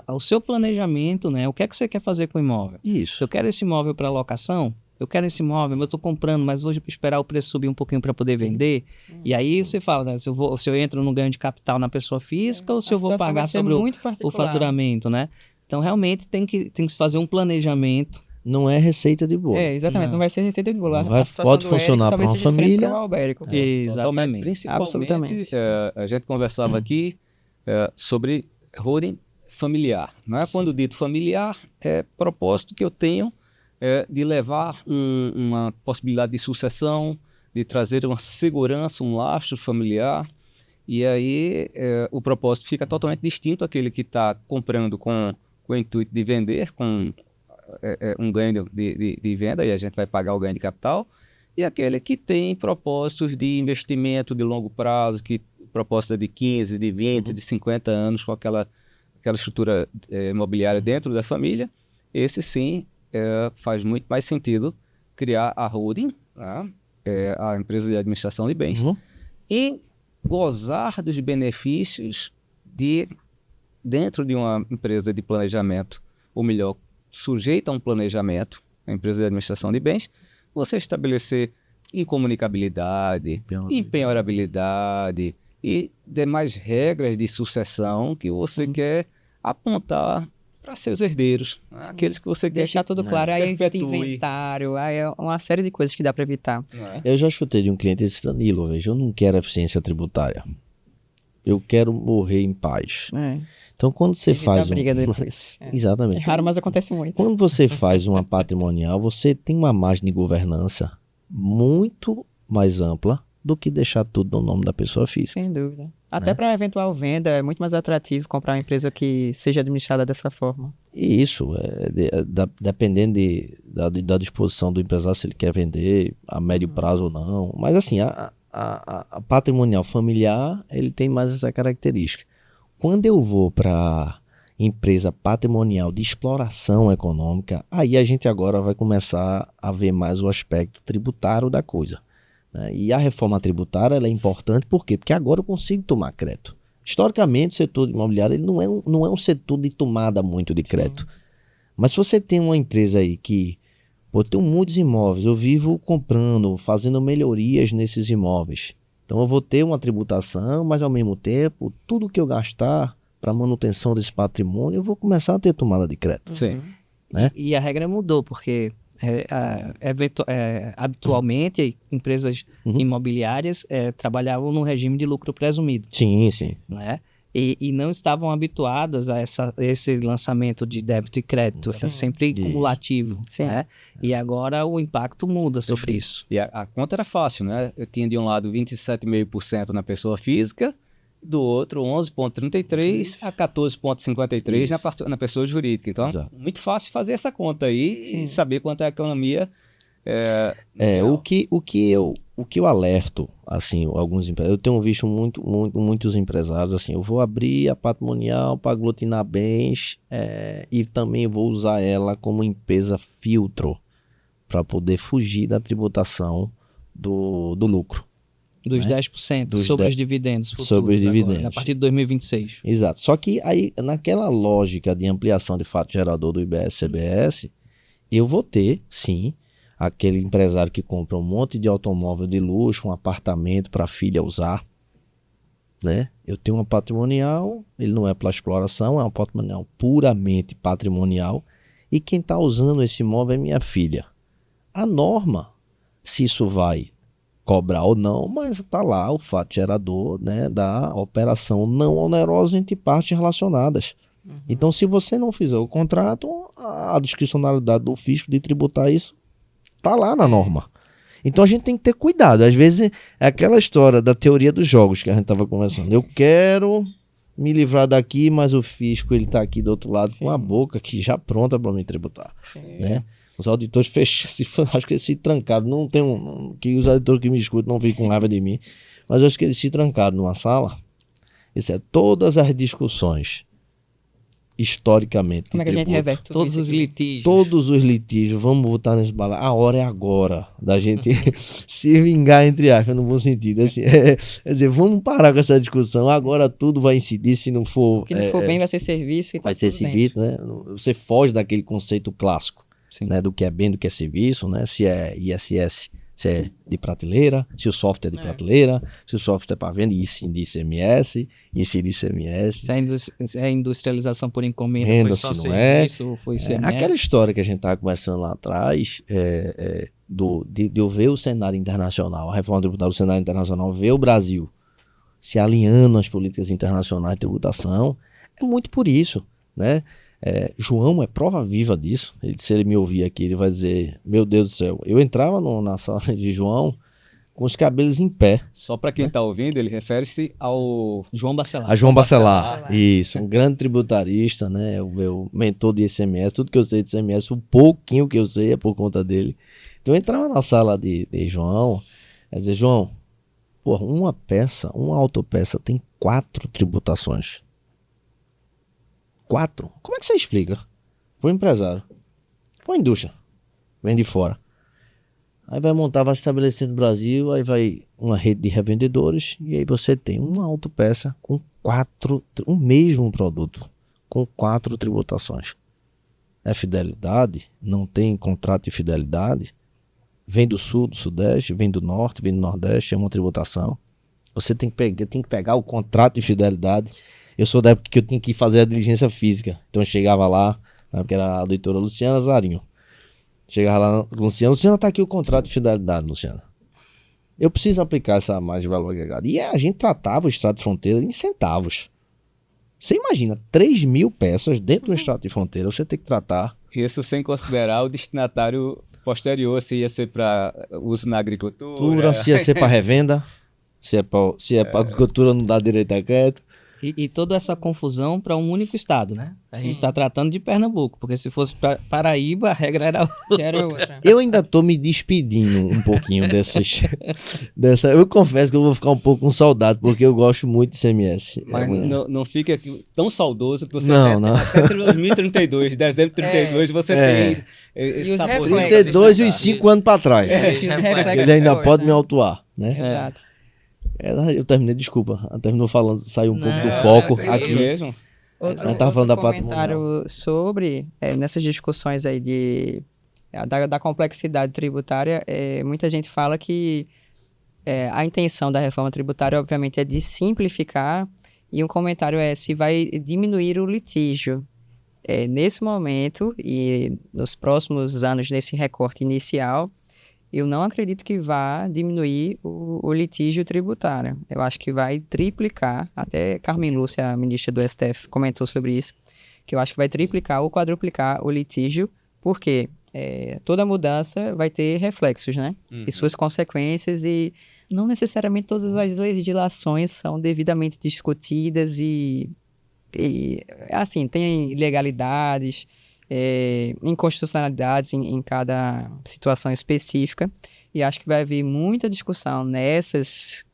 ao seu planejamento, né? O que é que você quer fazer com o imóvel? Isso. Se eu quero esse imóvel para locação, eu quero esse imóvel, eu estou comprando, mas vou esperar o preço subir um pouquinho para poder vender. E aí você fala, né, se eu entro no ganho de capital na pessoa física ou se eu vou pagar sobre o faturamento, né? Então, realmente, tem que se fazer um planejamento. Não é receita de bolo. Exatamente, não vai ser receita de bolo. Pode funcionar para uma família. Exatamente. Principalmente, a gente conversava aqui sobre holding familiar. Não é? Quando dito familiar, é propósito que eu tenho de levar uma possibilidade de sucessão, de trazer uma segurança, um lastro familiar. E aí o propósito fica totalmente distinto àquele que está comprando com o intuito de vender, com um ganho de venda, e a gente vai pagar o ganho de capital, e aquele que tem propósitos de investimento de longo prazo, que propósito é de 15, de 20, de 50 anos, com aquela estrutura imobiliária dentro da família. Esse sim faz muito mais sentido criar a holding, né? A empresa de administração de bens, e gozar dos benefícios dentro de uma empresa de planejamento, ou melhor, sujeita a um planejamento, a empresa de administração de bens, você estabelecer incomunicabilidade, empenhorabilidade e demais regras de sucessão que você quer apontar para seus herdeiros, aqueles que você quer deixar tudo claro, aí evita inventário, aí é uma série de coisas que dá para evitar. Eu já escutei de um cliente esse Danilo, veja, eu não quero eficiência tributária, eu quero morrer em paz. Então, quando você faz briga depois. Exatamente. É raro, mas acontece muito. Quando você faz uma patrimonial, você tem uma margem de governança muito mais ampla do que deixar tudo no nome da pessoa física. Sem dúvida. Até para eventual venda, é muito mais atrativo comprar uma empresa que seja administrada dessa forma. E isso, dependendo da disposição do empresário, se ele quer vender a médio prazo ou não. Mas assim, a patrimonial familiar, ele tem mais essa característica. Quando eu vou para empresa patrimonial de exploração econômica, aí a gente agora vai começar a ver mais o aspecto tributário da coisa, né? E a reforma tributária ela é importante por quê? Porque agora eu consigo tomar crédito. Historicamente, o setor imobiliário ele não é um setor de tomada muito de crédito. Sim. Mas se você tem uma empresa aí que eu tenho muitos imóveis, eu vivo comprando, fazendo melhorias nesses imóveis. Então eu vou ter uma tributação, mas ao mesmo tempo, tudo que eu gastar para manutenção desse patrimônio, eu vou começar a ter tomada de crédito. Sim. Né? E a regra mudou, porque habitualmente empresas imobiliárias trabalhavam no regime de lucro presumido. Sim, sim. Né? e não estavam habituadas a esse lançamento de débito e crédito, era sempre cumulativo, Sim. né? E agora o impacto muda sobre isso. E a conta era fácil, né? Eu tinha de um lado 27,5% na pessoa física, do outro 11,33% a 14,53% na pessoa jurídica. Então, Exato. muito fácil fazer essa conta aí e saber quanto é a economia. O que eu alerto, assim, alguns empresários, eu tenho visto muitos empresários, assim, eu vou abrir a patrimonial para aglutinar bens e também vou usar ela como empresa filtro para poder fugir da tributação do lucro. Dos 10% sobre os dividendos futuros. Sobre os dividendos. Agora, a partir de 2026. Exato. Só que aí, naquela lógica de ampliação de fato gerador do IBS-CBS, eu vou ter, sim, aquele empresário que compra um monte de automóvel de luxo, um apartamento para a filha usar, né? Eu tenho uma patrimonial, ele não é para exploração, é uma patrimonial puramente patrimonial, e quem está usando esse imóvel é minha filha. A norma, se isso vai cobrar ou não, mas está lá o fato gerador, né, da operação não onerosa entre partes relacionadas. Então, se você não fizer o contrato, a discricionalidade do fisco de tributar isso está lá na norma. Então, a gente tem que ter cuidado. Às vezes, é aquela história da teoria dos jogos que a gente estava conversando. Eu quero me livrar daqui, mas o fisco ele está aqui do outro lado com a boca que já pronta para me tributar, né? Os auditores acho que eles se trancaram. Não tem que os auditores que me escutam não fiquem com raiva de mim, mas eu acho que eles se trancaram numa sala. Isso é todas as discussões historicamente. Como é que a gente reverte tudo Todos isso os aqui? litígios. Todos os litígios, vamos botar nesse balaio. A hora é agora da gente se vingar, entre aspas, no bom sentido. Assim, quer dizer, vamos parar com essa discussão. Agora tudo vai incidir, se não for. O que não for bem vai ser serviço e tá vai ser tudo serviço, né? Você foge daquele conceito clássico, Sim. né? Do que é bem, do que é serviço, né? Se é ISS, se é de prateleira, se o software é de prateleira, se o software é para venda, isso de ICMS, isso de ICMS. Se é industrialização por encomenda, Renda, foi só se não é. serviço, ou foi ICMS. Aquela história que a gente estava conversando lá atrás, de eu ver o cenário internacional, a reforma tributária do cenário internacional, ver o Brasil se alinhando às políticas internacionais de tributação, é muito por isso, né? João é prova viva disso. Se ele me ouvir aqui, ele vai dizer, meu Deus do céu, eu entrava na sala de João com os cabelos em pé. Só para quem está ouvindo, ele refere-se ao João Bacelar. A João Bacelar, isso, um grande tributarista, né? O meu mentor de ICMS, tudo que eu sei de ICMS, o pouquinho que eu sei é por conta dele. Então eu entrava na sala de João, quer dizer, João, porra, uma autopeça tem 4 tributações. 4? Como é que você explica? Pro empresário, pro indústria, vem de fora. Aí vai montar, vai estabelecer no Brasil, aí vai uma rede de revendedores, e aí você tem uma autopeça com 4, um mesmo produto, com 4 tributações. É fidelidade, não tem contrato de fidelidade, vem do sul, do sudeste, vem do norte, vem do nordeste, é uma tributação. Você tem que pegar o contrato de fidelidade. Eu sou da época que eu tinha que fazer a diligência física, então eu chegava lá, porque era a doutora Luciana Zarinho. Chegava lá, Luciana, tá aqui o contrato de fidelidade, Luciana. Eu preciso aplicar essa margem de valor agregado. E a gente tratava o extrato de fronteira em centavos. Você imagina, 3.000 peças dentro do extrato de fronteira, você tem que tratar. isso sem considerar o destinatário posterior, se ia ser para uso na agricultura. Se ia ser para revenda, se é para agricultura não dá direito a crédito. E toda essa confusão para um único estado, né? A gente está tratando de Pernambuco, porque se fosse para Paraíba, a regra era outra. Era outra. Eu ainda tô me despedindo um pouquinho dessa. Eu confesso que eu vou ficar um pouco com saudade, porque eu gosto muito de CMS. Mas não fica tão saudoso que você não. até 2032, dezembro de 32, você tem esse E os saborzinho. reflexos, 32 e os 5 anos para trás. E os reflexos Ele ainda depois, pode né? me autuar, né? Exato. Eu terminei, desculpa. Terminou falando, saiu um pouco do Não, foco É isso aqui. mesmo. Outro tava falando da comentário sobre, nessas discussões aí da complexidade tributária, muita gente fala que a intenção da reforma tributária, obviamente, é de simplificar, e um comentário se vai diminuir o litígio. Nesse momento e nos próximos anos, nesse recorte inicial, eu não acredito que vá diminuir o litígio tributário. Eu acho que vai triplicar, até Carmen Lúcia, a ministra do STF, comentou sobre isso, que eu acho que vai triplicar ou quadruplicar o litígio, porque toda mudança vai ter reflexos, né? E suas consequências, e não necessariamente todas as legislações são devidamente discutidas e assim, tem ilegalidades, inconstitucionalidades em cada situação específica, e acho que vai haver muita discussão nessa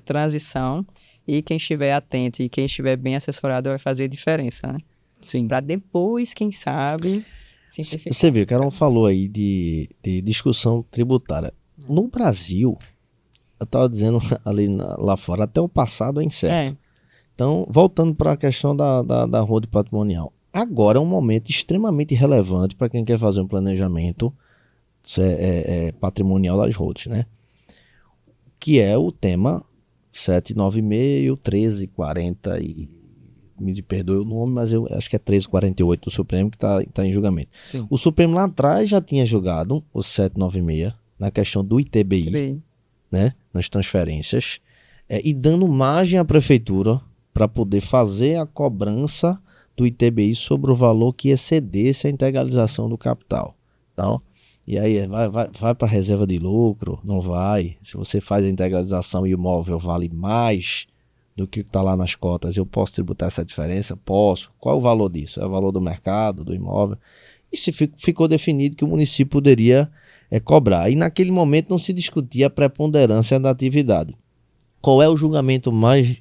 transição, e quem estiver atento e quem estiver bem assessorado vai fazer diferença, né? Sim. Para depois, quem sabe, simplificar. Você viu, o Carol falou aí de discussão tributária. No Brasil, eu estava dizendo ali lá fora, até o passado é incerto. Então, voltando para a questão da roda patrimonial. Agora é um momento extremamente relevante para quem quer fazer um planejamento patrimonial das rodas, né? Que é o tema 796, 1340 e... Me perdoe o nome, mas eu acho que é 1348 do Supremo que está em julgamento. Sim. O Supremo lá atrás já tinha julgado o 796 na questão do ITBI, né, nas transferências, e dando margem à prefeitura para poder fazer a cobrança do ITBI sobre o valor que excedesse a integralização do capital. Então, e aí vai para a reserva de lucro? Não vai. Se você faz a integralização e o imóvel vale mais do que está lá nas cotas, eu posso tributar essa diferença? Posso. Qual é o valor disso? É o valor do mercado, do imóvel? E se ficou definido que o município poderia cobrar. E naquele momento não se discutia a preponderância da atividade. Qual é o julgamento mais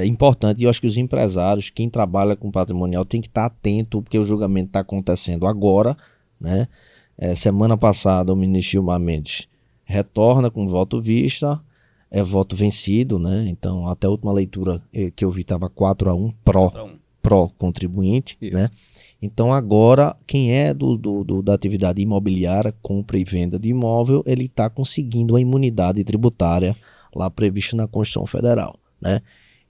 importante? E eu acho que os empresários, quem trabalha com patrimonial, tem que estar atento, porque o julgamento está acontecendo agora, né? Semana passada o ministro Gilmar Mendes retorna com voto vista, voto vencido, né? Então, até a última leitura que eu vi estava 4-1 pró contribuinte, né? Então, agora, quem é da atividade imobiliária, compra e venda de imóvel, ele está conseguindo a imunidade tributária lá prevista na Constituição Federal, né?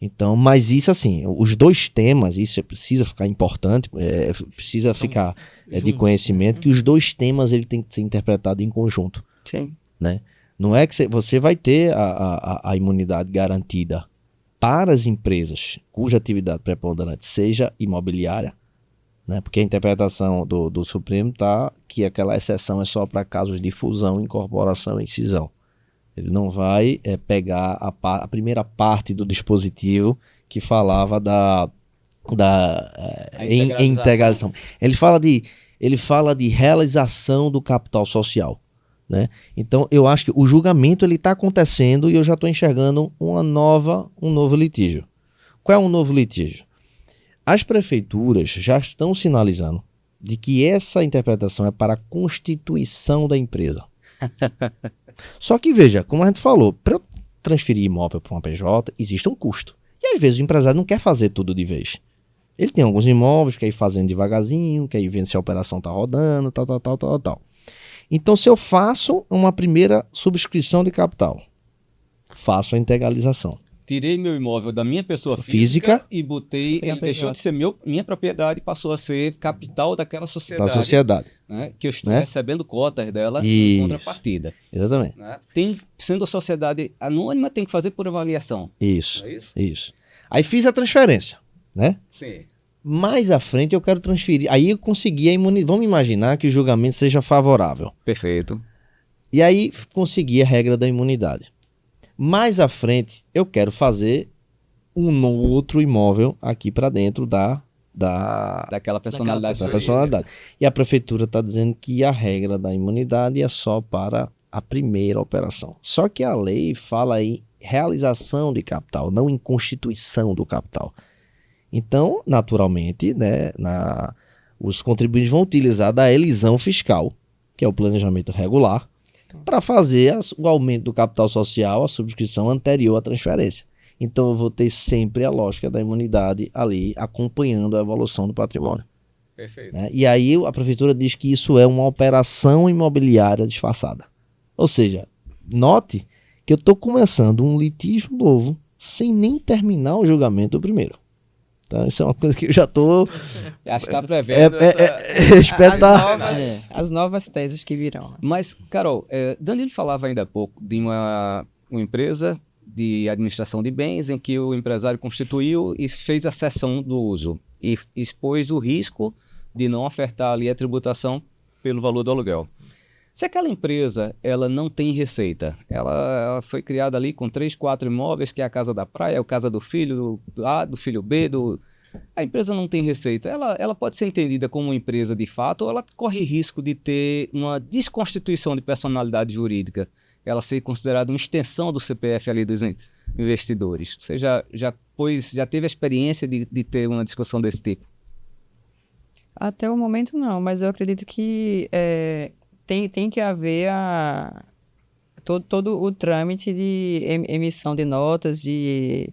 Então, mas isso assim, os dois temas, isso precisa ficar importante, precisa ficar de conhecimento, que os dois temas ele tem que ser interpretado em conjunto. Sim. Né? Não é que você vai ter a imunidade garantida para as empresas cuja atividade preponderante seja imobiliária, né? Porque a interpretação do Supremo está que aquela exceção é só para casos de fusão, incorporação e cisão. Ele não vai pegar a primeira parte do dispositivo que falava da integração. Ele fala de realização do capital social, né? Então eu acho que o julgamento ele está acontecendo e eu já estou enxergando um novo litígio. Qual é um novo litígio? As prefeituras já estão sinalizando de que essa interpretação é para a constituição da empresa. Só que veja, como a gente falou, para eu transferir imóvel para uma PJ, existe um custo. E às vezes o empresário não quer fazer tudo de vez. Ele tem alguns imóveis, quer ir fazendo devagarzinho, quer ir vendo se a operação está rodando, tal. Então, se eu faço uma primeira subscrição de capital, faço a integralização. Tirei meu imóvel da minha pessoa física e botei, ele deixou de ser minha propriedade e passou a ser capital daquela sociedade. Da sociedade. Né, que eu estou recebendo cotas dela em contrapartida. Exatamente. Né? Sendo a sociedade anônima, tem que fazer por avaliação. Isso. É isso? Isso. Aí fiz a transferência, né? Sim. Mais à frente eu quero transferir. Aí eu consegui a imunidade. Vamos imaginar que o julgamento seja favorável. Perfeito. E aí consegui a regra da imunidade. Mais à frente, eu quero fazer um outro imóvel aqui para dentro daquela personalidade. Da personalidade. E a prefeitura está dizendo que a regra da imunidade é só para a primeira operação. Só que a lei fala em realização de capital, não em constituição do capital. Então, naturalmente, né, os contribuintes vão utilizar da elisão fiscal, que é o planejamento regular, para fazer o aumento do capital social, a subscrição anterior à transferência. Então eu vou ter sempre a lógica da imunidade ali acompanhando a evolução do patrimônio. Perfeito. Né? E aí a prefeitura diz que isso é uma operação imobiliária disfarçada. Ou seja, note que eu estou começando um litígio novo sem nem terminar o julgamento do primeiro. Então, isso é uma coisa que eu já estou... Já está prevendo As novas teses que virão. Mas, Carol, Danilo falava ainda há pouco de uma empresa de administração de bens em que o empresário constituiu e fez a cessão do uso e expôs o risco de não ofertar ali a tributação pelo valor do aluguel. Se aquela empresa ela não tem receita, ela foi criada ali com 3, 4 imóveis, que é a casa da praia, a casa do filho A, do filho B, a empresa não tem receita, ela pode ser entendida como uma empresa de fato ou ela corre risco de ter uma desconstituição de personalidade jurídica, ela ser considerada uma extensão do CPF ali dos investidores. Você já teve a experiência de ter uma discussão desse tipo? Até o momento não, mas eu acredito que tem que haver todo o trâmite de emissão de notas, de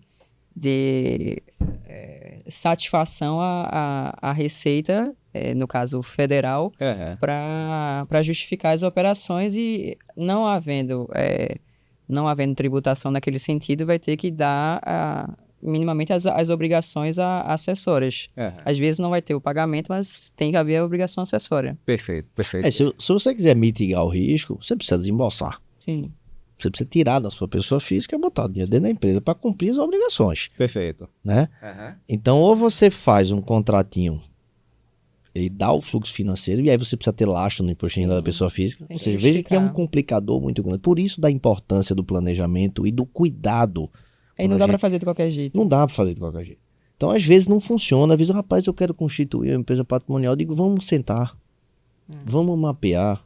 satisfação à Receita, no caso federal, para justificar as operações, e não havendo tributação naquele sentido, vai ter que dar minimamente as obrigações acessórias. Às vezes não vai ter o pagamento, mas tem que haver a obrigação acessória. Perfeito. Se você quiser mitigar o risco, você precisa desembolsar. Sim. Você precisa tirar da sua pessoa física e botar o dinheiro dentro da empresa para cumprir as obrigações. Perfeito. Né? Então, ou você faz um contratinho e dá o fluxo financeiro, e aí você precisa ter lastro no imposto de renda da pessoa física. Ou seja, veja que é um complicador muito grande. Por isso da importância do planejamento e do cuidado. Aí não dá para fazer de qualquer jeito. Não dá para fazer de qualquer jeito. Então, às vezes não funciona. Às vezes, rapaz, eu quero constituir uma empresa patrimonial. Eu digo, vamos sentar. Vamos mapear.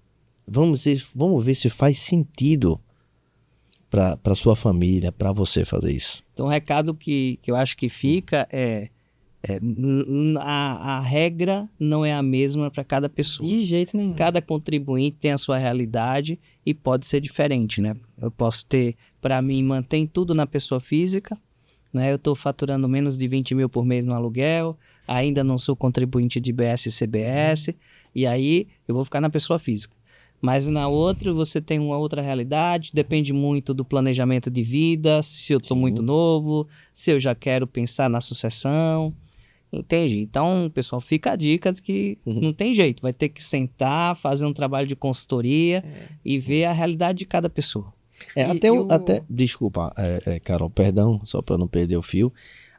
Vamos ver se faz sentido para sua família, para você fazer isso. Então, o recado que eu acho que fica a regra não é a mesma para cada pessoa. De jeito nenhum. Cada contribuinte tem a sua realidade e pode ser diferente, né? Eu posso ter, para mim, mantém tudo na pessoa física, né? Eu estou faturando menos de 20 mil por mês no aluguel, ainda não sou contribuinte de IBS e CBS, e aí eu vou ficar na pessoa física. Mas na outra você tem uma outra realidade, depende muito do planejamento de vida, se eu estou muito novo, se eu já quero pensar na sucessão, entende? Então, pessoal, fica a dica de que não tem jeito, vai ter que sentar, fazer um trabalho de consultoria e ver a realidade de cada pessoa. Desculpa, Carol, perdão, só para não perder o fio,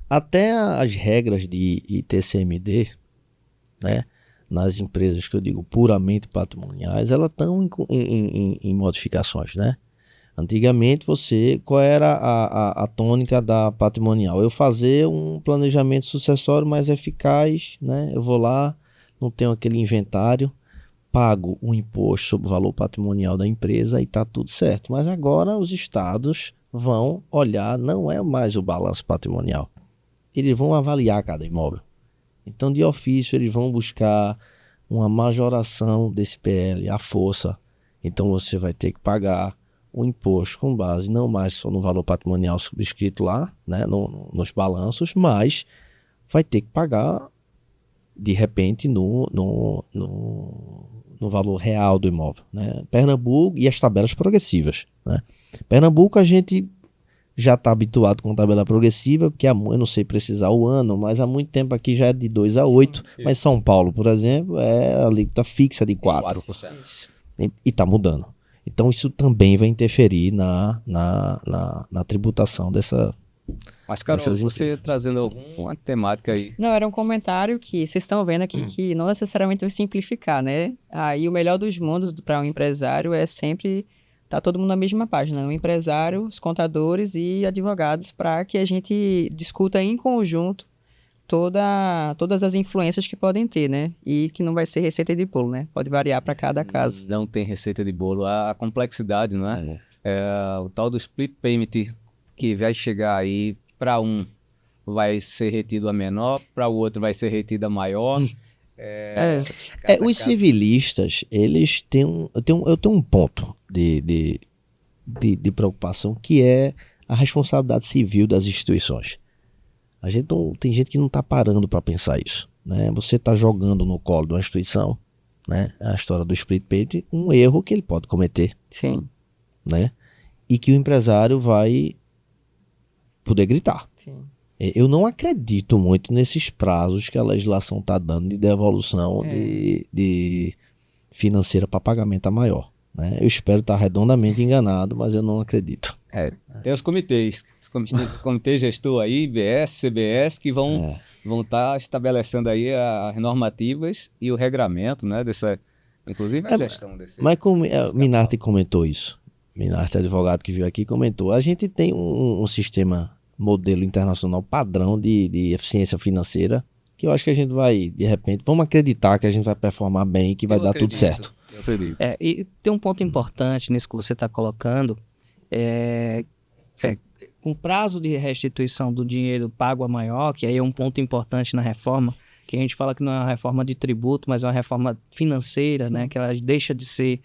até as regras de ITCMD, né? Nas empresas que eu digo puramente patrimoniais, elas estão em modificações, né? Antigamente qual era a tônica da patrimonial? Eu fazer um planejamento sucessório mais eficaz, né? Eu vou lá, não tenho aquele inventário, pago um imposto sobre o valor patrimonial da empresa e está tudo certo. Mas agora os estados vão olhar, não é mais o balanço patrimonial, eles vão avaliar cada imóvel. Então, de ofício, eles vão buscar uma majoração desse PL à força. Então, você vai ter que pagar o imposto com base não mais só no valor patrimonial subscrito lá, né, nos balanços, mas vai ter que pagar, de repente, no valor real do imóvel. Né? Pernambuco e as tabelas progressivas. Né? Pernambuco, a gente já está habituado com tabela progressiva, porque eu não sei precisar o ano, mas há muito tempo aqui já é de 2 a 8, mas São Paulo, por exemplo, é a alíquota fixa de 4%. E está mudando. Então isso também vai interferir na tributação dessa... Mas, Carol, você trazendo alguma temática aí? Não, era um comentário que vocês estão vendo aqui que não necessariamente vai simplificar, né? Aí o melhor dos mundos para um empresário é sempre... Tá todo mundo na mesma página, o empresário, os contadores e advogados, para que a gente discuta em conjunto todas as influências que podem ter, né? E que não vai ser receita de bolo, né? Pode variar para cada caso. Não tem receita de bolo. A complexidade, não é? O tal do split payment que vai chegar aí, para um vai ser retido a menor, para o outro vai ser retido a maior. Os civilistas, eles têm eu tenho um ponto de preocupação, que é a responsabilidade civil das instituições. Tem gente que não está parando para pensar isso. Né? Você está jogando no colo de uma instituição, né? A história do split payment, um erro que ele pode cometer. Sim. Né? E que o empresário vai poder gritar. Sim. Eu não acredito muito nesses prazos que a legislação está dando de devolução de financeira para pagamento a maior, né? Eu espero estar redondamente enganado, mas eu não acredito. Tem os comitês comitê gestor aí, IBS, CBS, que vão estar estabelecendo aí as normativas e o regramento, né, inclusive a gestão desse... Mas como Minardi comentou isso, Minardi, advogado que veio aqui, comentou, a gente tem um sistema, modelo internacional padrão de eficiência financeira, que eu acho que a gente vai, de repente, vamos acreditar que a gente vai performar bem e que vai dar tudo certo. Eu acredito. E tem um ponto importante nisso que você está colocando, com o prazo de restituição do dinheiro pago a maior, que aí é um ponto importante na reforma, que a gente fala que não é uma reforma de tributo, mas é uma reforma financeira, né, que ela deixa de ser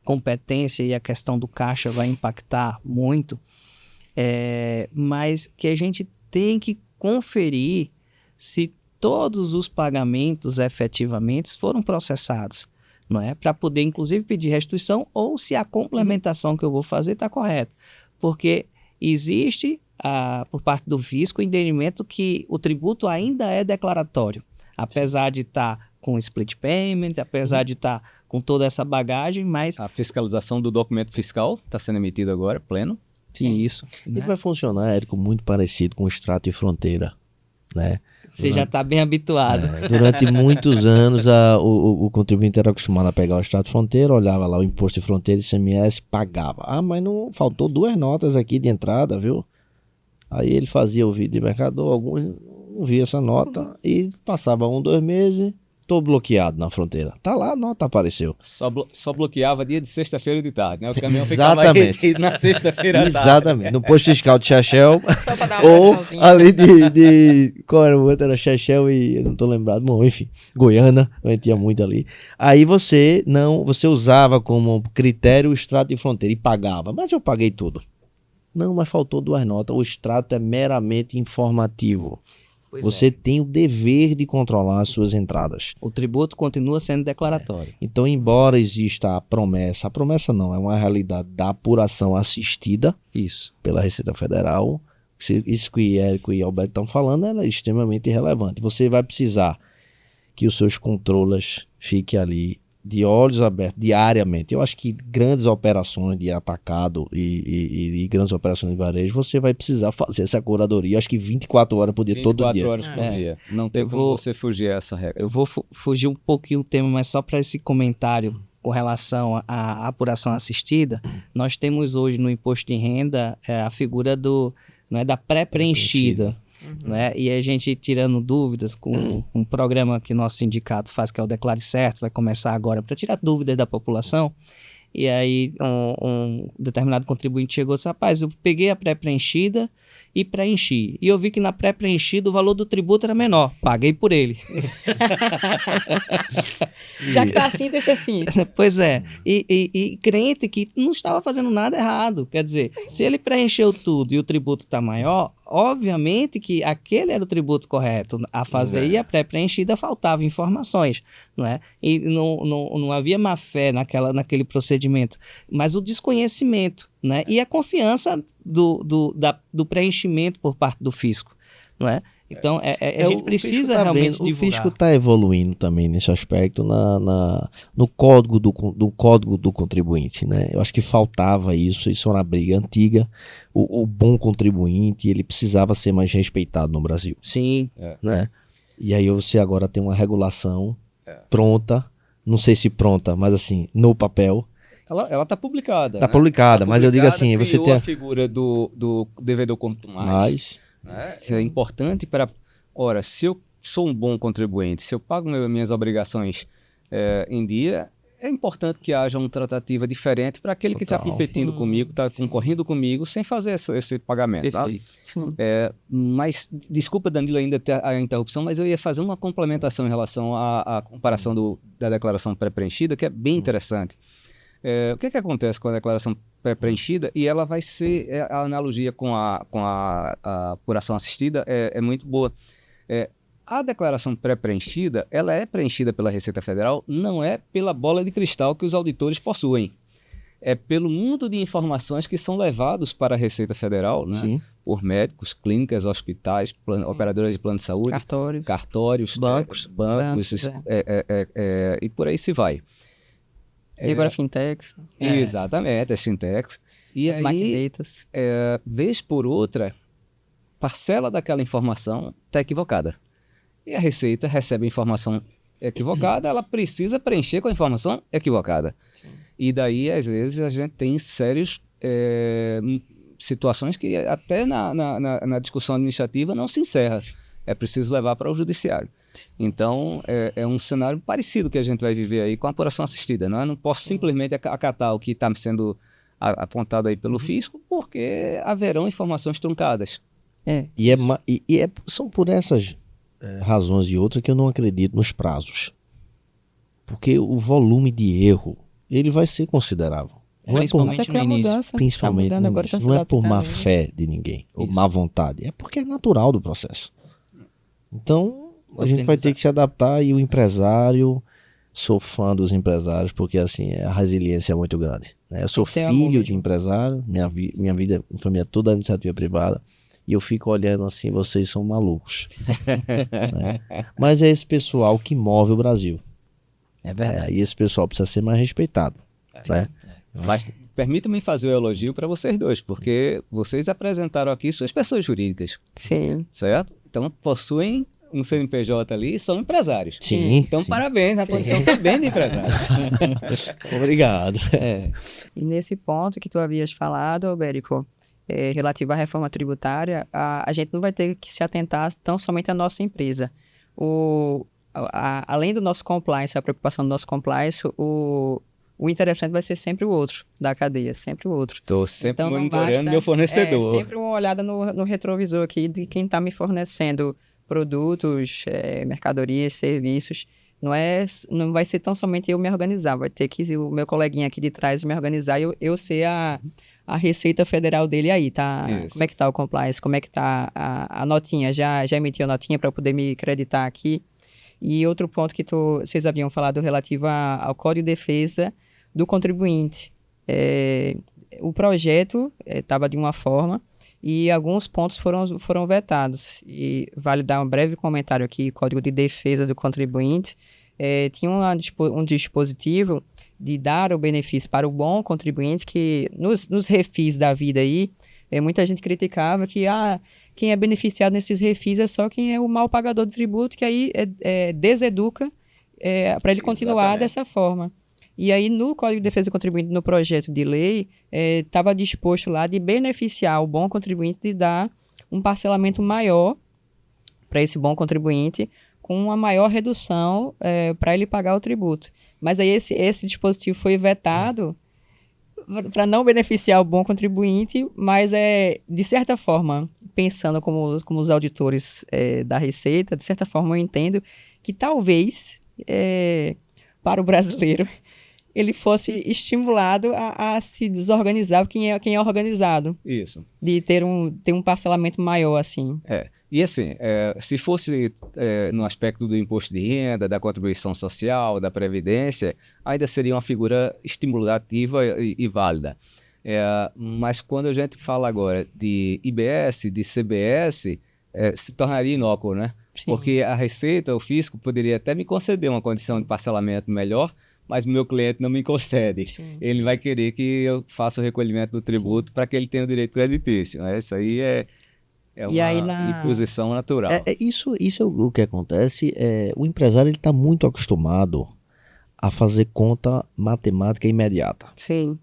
competência e a questão do caixa vai impactar muito, mas que a gente tem que conferir se todos os pagamentos efetivamente foram processados, não é? Para poder, inclusive, pedir restituição ou se a complementação que eu vou fazer está correta. Porque existe, por parte do fisco, o entendimento que o tributo ainda é declaratório, apesar de estar com split payment, apesar de estar com toda essa bagagem, mas... A fiscalização do documento fiscal está sendo emitida agora, pleno. Sim, isso. Ele Né? vai funcionar, Érico, muito parecido com o extrato de fronteira, né? Você já está bem habituado. Durante muitos anos, o contribuinte era acostumado a pegar o extrato de fronteira, olhava lá o imposto de fronteira e ICMS, pagava. Mas não faltou 2 notas aqui de entrada, viu? Aí ele fazia o vídeo de mercador, alguns não via essa nota e passava 1, 2 meses, tô bloqueado na fronteira. Tá lá, a nota apareceu. Só bloqueava dia de sexta-feira de tarde, né? O caminhão Exatamente. ficava retido na sexta-feira à tarde. Exatamente. No posto fiscal de Chechel, Só pra dar uma ou pressãozinha. ali qual era o outro? Era Chechel e eu não tô lembrado. Bom, enfim, Goiânia, a gente tinha muito ali. Aí você usava como critério o extrato de fronteira e pagava. Mas eu paguei tudo. Não, mas faltou 2 notas. O extrato é meramente informativo. Pois Você tem o dever de controlar as suas entradas. O tributo continua sendo declaratório. Então, embora exista a promessa não, é uma realidade da apuração assistida Isso. pela Receita Federal. Isso que Érico e Alberto estão falando é extremamente relevante. Você vai precisar que os seus controllers fiquem ali de olhos abertos diariamente. Eu acho que grandes operações de atacado e grandes operações de varejo, você vai precisar fazer essa curadoria, acho que 24 horas por dia, todo dia. 24 horas por dia. Não tem como você fugir a essa regra. Eu vou fugir um pouquinho do tema, mas só para esse comentário com relação à apuração assistida, nós temos hoje no imposto de renda a figura da pré-preenchida. Né? E a gente tirando dúvidas com um programa que nosso sindicato faz, que é o Declare Certo, vai começar agora para tirar dúvidas da população. E aí um determinado contribuinte chegou e disse: rapaz, eu peguei a pré-preenchida e preenchi. E eu vi que na pré-preenchida o valor do tributo era menor. Paguei por ele. Já que tá assim, deixa assim. Pois é. E crente que não estava fazendo nada errado. Quer dizer, se ele preencheu tudo e o tributo está maior, obviamente que aquele era o tributo correto a fazer e a pré-preenchida faltavam informações, não é? E não havia má fé naquele procedimento, mas o desconhecimento, né? E a confiança do preenchimento por parte do fisco, não é? Então, a gente precisa realmente divulgar. O fisco está evoluindo também nesse aspecto no código do contribuinte, né? Eu acho que faltava isso é uma briga antiga. O bom contribuinte, ele precisava ser mais respeitado no Brasil. Sim. Né? E aí você agora tem uma regulação pronta, não sei se pronta, mas assim, no papel. Ela está publicada. Está publicada, mas eu digo assim, você tem a figura do devedor quanto mais. Né? Isso é importante para... Ora, se eu sou um bom contribuinte, se eu pago minhas obrigações em dia, é importante que haja uma tratativa diferente para aquele que está competindo comigo, está concorrendo comigo, sem fazer esse pagamento. Tá? Mas, desculpa, Danilo, ainda a interrupção, mas eu ia fazer uma complementação em relação à comparação da declaração pré-preenchida, que é bem interessante. O que acontece com a declaração pré-preenchida? E ela vai ser, a analogia com a apuração assistida é muito boa. A declaração pré-preenchida, ela é preenchida pela Receita Federal, não é pela bola de cristal que os auditores possuem. é pelo mundo de informações que são levados para a Receita Federal, né? Sim. Por médicos, clínicas, hospitais, operadoras de plano de saúde, cartórios, bancos, e por aí se vai. E agora fintechs. Exatamente, as fintechs. E as aí, maquinetas. vez por outra, parcela daquela informação está equivocada. E a Receita recebe a informação equivocada, ela precisa preencher com a informação equivocada. Sim. E daí, às vezes, a gente tem sérias situações que até na discussão administrativa não se encerra. É preciso levar para o judiciário. Então, é um cenário parecido que a gente vai viver aí com a apuração assistida. Não é? Não posso simplesmente acatar o que está sendo apontado aí pelo fisco, porque haverão informações truncadas. São por essas razões e outras que eu não acredito nos prazos. Porque o volume de erro, ele vai ser considerável. Não principalmente no início. Principalmente no início. Não é por má fé de ninguém, ou má vontade. É porque é natural do processo. Então, a gente vai ter que se adaptar e o empresário... Sou fã dos empresários porque assim a resiliência é muito grande, né? Eu sou filho de empresário, minha vida, minha família toda é iniciativa privada e eu fico olhando assim, vocês são malucos. Né? Mas é esse pessoal que move o Brasil. É verdade. E esse pessoal precisa ser mais respeitado. Né? Mas permita-me fazer o elogio para vocês dois, porque vocês apresentaram aqui suas pessoas jurídicas. Sim. Certo? Então possuem um CNPJ ali, são empresários. Sim. Então, parabéns, a posição também de empresário. Obrigado. E nesse ponto que tu havias falado, Albérico, relativo à reforma tributária, a gente não vai ter que se atentar tão somente à nossa empresa. Além do nosso compliance, a preocupação do nosso compliance, o interessante vai ser sempre o outro da cadeia, sempre o outro. Estou sempre monitorando meu fornecedor. Sempre uma olhada no retrovisor aqui de quem está me fornecendo produtos, mercadorias, serviços. Não vai ser tão somente eu me organizar, vai ter que o meu coleguinha aqui de trás me organizar e eu ser a Receita Federal dele aí, tá? Isso. Como é que tá o compliance? Como é que tá a notinha? Já emitiu a notinha para poder me acreditar aqui? E outro ponto que vocês haviam falado relativo ao Código de Defesa do Contribuinte. O projeto estava de uma forma e alguns pontos foram vetados. E vale dar um breve comentário aqui. Código de Defesa do Contribuinte tinha um dispositivo de dar o benefício para o bom contribuinte, que nos refis da vida aí, muita gente criticava que quem é beneficiado nesses refis é só quem é o mal pagador de tributo, que aí deseduca para ele continuar dessa forma. E aí, no Código de Defesa do Contribuinte, no projeto de lei, estava disposto lá de beneficiar o bom contribuinte, de dar um parcelamento maior para esse bom contribuinte, com uma maior redução para ele pagar o tributo. Mas aí esse dispositivo foi vetado para não beneficiar o bom contribuinte, mas de certa forma, pensando como os auditores da Receita, de certa forma eu entendo que talvez para o brasileiro ele fosse estimulado a se desorganizar quem é organizado. Isso. De ter um parcelamento maior, assim. E assim, se fosse no aspecto do imposto de renda, da contribuição social, da previdência, ainda seria uma figura estimulativa e válida. Mas quando a gente fala agora de IBS, de CBS, se tornaria inócuo, né? Sim. Porque a Receita, o fisco, poderia até me conceder uma condição de parcelamento melhor, mas o meu cliente não me concede. Sim. Ele vai querer que eu faça o recolhimento do tributo para que ele tenha o direito creditício. Isso aí é uma imposição natural. Isso é o que acontece. O empresário está muito acostumado a fazer conta matemática imediata. Sim.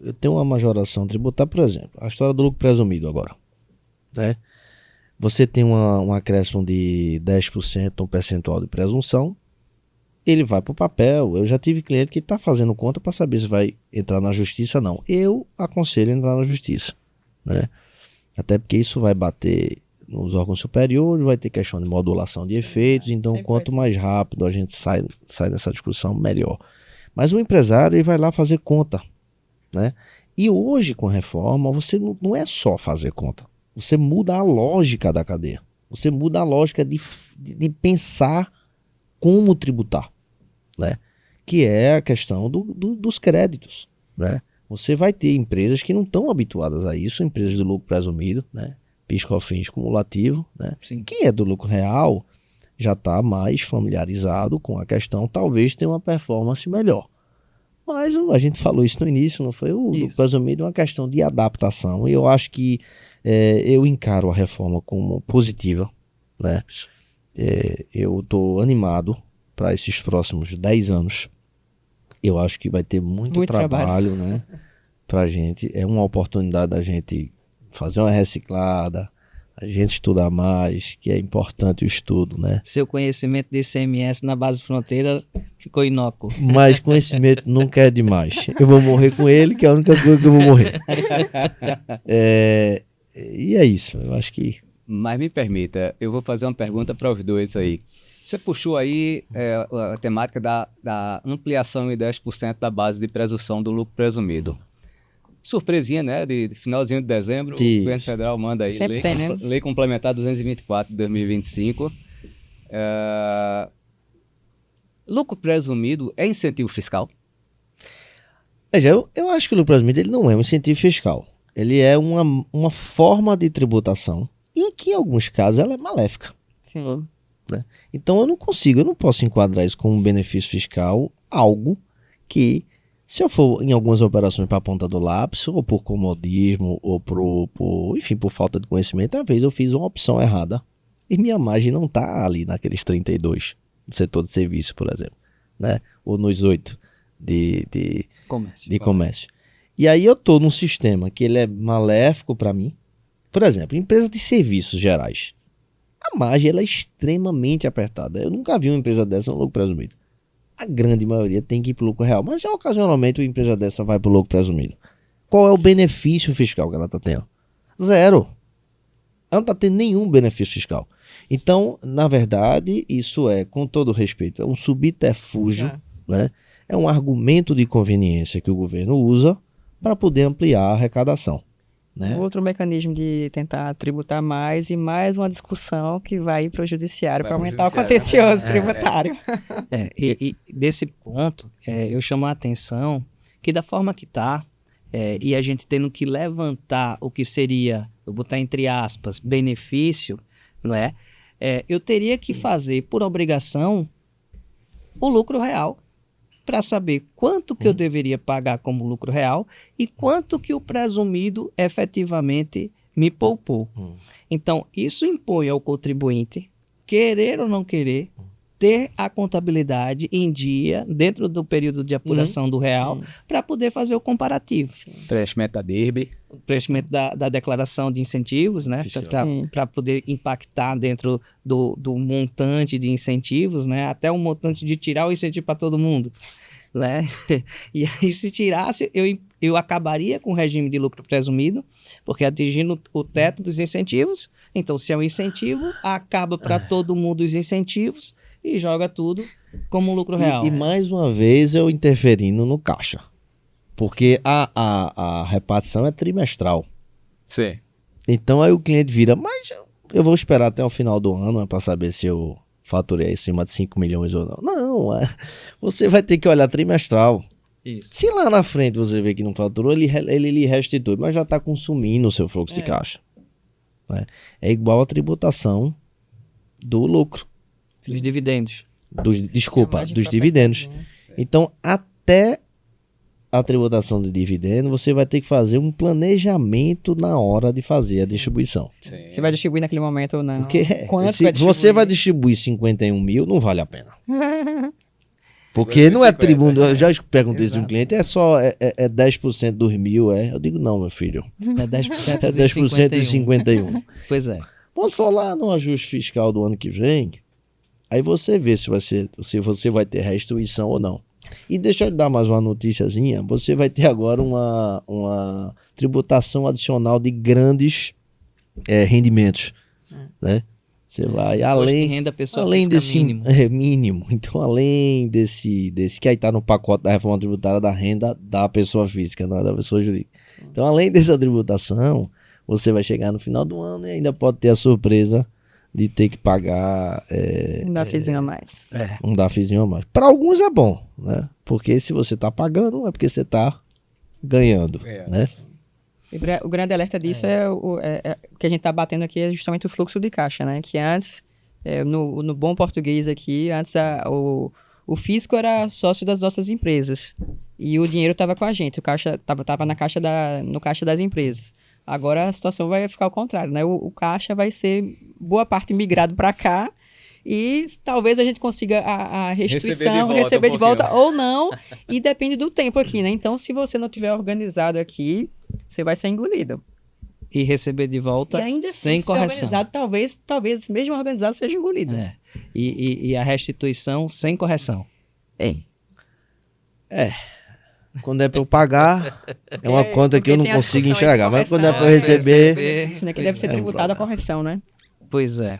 Eu tenho uma majoração tributária, por exemplo, a história do lucro presumido agora. Né? Você tem um acréscimo de 10%, um percentual de presunção, ele vai para o papel. Eu já tive cliente que está fazendo conta para saber se vai entrar na justiça ou não. Eu aconselho a entrar na justiça, né? Até porque isso vai bater nos órgãos superiores, vai ter questão de modulação de efeitos, então quanto mais rápido a gente sai dessa discussão, melhor. Mas o empresário, ele vai lá fazer conta, né? E hoje, com a reforma, você não é só fazer conta, você muda a lógica da cadeia, você muda a lógica de pensar como tributar, né? Que é a questão dos créditos, né? você vai ter empresas que não estão habituadas a isso, empresas do lucro presumido, né? PIS/COFINS cumulativo, né? Sim. Quem é do lucro real já está mais familiarizado com a questão, talvez tenha uma performance melhor. Mas a gente falou isso no início, não foi? O lucro presumido é uma questão de adaptação, e eu acho que eu encaro a reforma como positiva, né? Eu estou animado para esses próximos 10 anos. Eu acho que vai ter muito trabalho, né? Pra gente. É uma oportunidade da gente fazer uma reciclada, a gente estudar mais, que é importante o estudo, né? Seu conhecimento de ICMS na base fronteira ficou inócuo. Mas conhecimento nunca é demais. Eu vou morrer com ele, que é a única coisa que eu vou morrer. E é isso, eu acho que... Mas me permita, eu vou fazer uma pergunta para os dois aí. Você puxou aí a temática da ampliação em 10% da base de presunção do lucro presumido. Surpresinha, né? De finalzinho de dezembro, o governo federal manda aí lei complementar 224 de 2025. Lucro presumido é incentivo fiscal? Veja, eu acho que o lucro presumido ele não é um incentivo fiscal. Ele é uma forma de tributação em que, em alguns casos, ela é maléfica. Sim. Né? Então eu não posso enquadrar isso como um benefício fiscal, algo que, se eu for em algumas operações para a ponta do lápis, ou por comodismo, ou enfim, por falta de conhecimento, às vezes eu fiz uma opção errada e minha margem não está ali naqueles 32 do setor de serviço, por exemplo, né? Ou nos 8 de comércio. E aí eu estou num sistema que ele é maléfico para mim. Por exemplo, empresa de serviços gerais. A margem ela é extremamente apertada. Eu nunca vi uma empresa dessa no lucro presumido. A grande maioria tem que ir para o lucro real, mas ocasionalmente uma empresa dessa vai para o lucro presumido. Qual é o benefício fiscal que ela está tendo? Zero. Ela não está tendo nenhum benefício fiscal. Então, na verdade, isso com todo respeito, é um subterfúgio, né? É um argumento de conveniência que o governo usa para poder ampliar a arrecadação. Né? Outro mecanismo de tentar tributar mais e mais uma discussão que vai para o judiciário para aumentar o contencioso tributário. E desse ponto, eu chamo a atenção que da forma que está, e a gente tendo que levantar o que seria, vou botar entre aspas, benefício, não é? Eu teria que fazer por obrigação o lucro real, para saber quanto que eu deveria pagar como lucro real e quanto que o presumido efetivamente me poupou. Então, isso impõe ao contribuinte, querer ou não querer, ter a contabilidade em dia, dentro do período de apuração do real, para poder fazer o comparativo. Preenchimento da DIRB. O preenchimento da declaração de incentivos, né? Para poder impactar dentro do montante de incentivos, né? Até o montante de tirar o incentivo para todo mundo. Né? E aí, se tirasse, eu acabaria com o regime de lucro presumido, porque atingindo o teto dos incentivos. Então, se é um incentivo, acaba para todo mundo os incentivos e joga tudo como lucro real. E mais uma vez eu interferindo no caixa. Porque a repartição é trimestral. Sim. Então aí o cliente vira, mas eu vou esperar até o final do ano para saber se eu faturei acima de 5 milhões ou não. Não, você vai ter que olhar trimestral. Isso. Se lá na frente você vê que não faturou, ele lhe restitui, mas já está consumindo o seu fluxo de caixa. Né? É igual a tributação do lucro. Dos dividendos. Dos dividendos. Então, até a tributação de dividendo, você vai ter que fazer um planejamento na hora de fazer a distribuição. Sim. Você vai distribuir naquele momento ou não? Porque se você vai distribuir 51 mil, não vale a pena. Porque não é tributo. Eu já perguntei isso a um cliente, é 10% dos mil, Eu digo, não, meu filho. É 10%, é 10% de 51. Pois é. Vamos falar no ajuste fiscal do ano que vem, aí você vê se você vai ter restituição ou não. E deixa eu dar mais uma noticiazinha, você vai ter agora uma tributação adicional de grandes rendimentos, né? Você vai além desse mínimo. Então, além desse que aí está no pacote da reforma tributária da renda da pessoa física, não é da pessoa jurídica. Então, além dessa tributação, você vai chegar no final do ano e ainda pode ter a surpresa de ter que pagar um DAFzinho a mais. Um DAFzinho a mais. Para alguns é bom, né? Porque se você está pagando, é porque você está ganhando, né? O grande alerta disso o que a gente está batendo aqui é justamente o fluxo de caixa, né? Que antes, no bom português aqui, antes o fisco era sócio das nossas empresas e o dinheiro estava com a gente, o caixa estava no caixa das empresas. Agora a situação vai ficar ao contrário, né? O caixa vai ser boa parte migrado para cá e talvez a gente consiga a restituição, receber de volta ou não, e depende do tempo aqui, né? Então, se você não tiver organizado aqui, você vai ser engolido. E receber de volta E ainda sem se correção. organizado, talvez mesmo organizado seja engolido. E a restituição sem correção. Quando é para eu pagar, é uma conta que eu não tem a consigo discussão enxergar. aí de Mas quando é correção, para eu receber, Isso aqui deve ser tributada a correção, né? Pois é.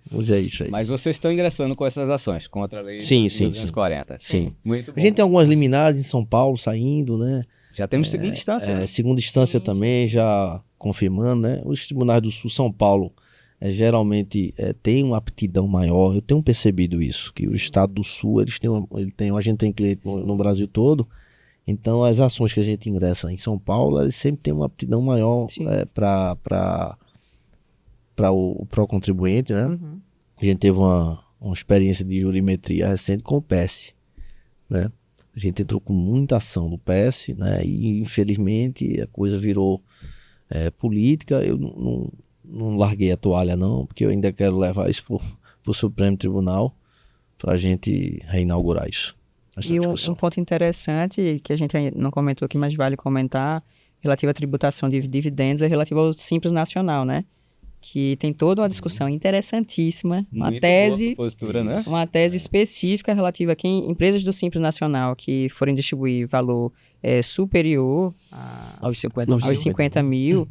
vamos dizer isso aí. Mas vocês estão ingressando com essas ações contra a lei Sim, 240. Sim. Muito bom. A gente tem algumas liminares em São Paulo saindo, né? Já temos segunda instância. né? Segunda instância também, já confirmando, né? Os tribunais do Sul, São Paulo, geralmente tem uma aptidão maior. Eu tenho percebido isso, que o estado do Sul, a gente tem cliente no Brasil todo, então as ações que a gente ingressa em São Paulo, eles sempre têm uma aptidão maior para o contribuinte, né? Uhum. A gente teve uma experiência de jurimetria recente com o PS, né? A gente entrou com muita ação do PS, né? E infelizmente a coisa virou política. Eu não larguei a toalha não, porque eu ainda quero levar isso para o Supremo Tribunal para a gente reinaugurar isso. E um ponto interessante que a gente ainda não comentou aqui, mas vale comentar, relativo à tributação de dividendos, é relativo ao Simples Nacional, né? Que tem toda uma discussão interessantíssima, uma Muito tese, boa postura, né? uma tese específica relativa a quem empresas do Simples Nacional que forem distribuir valor superior Aos 50 aos 50 mil,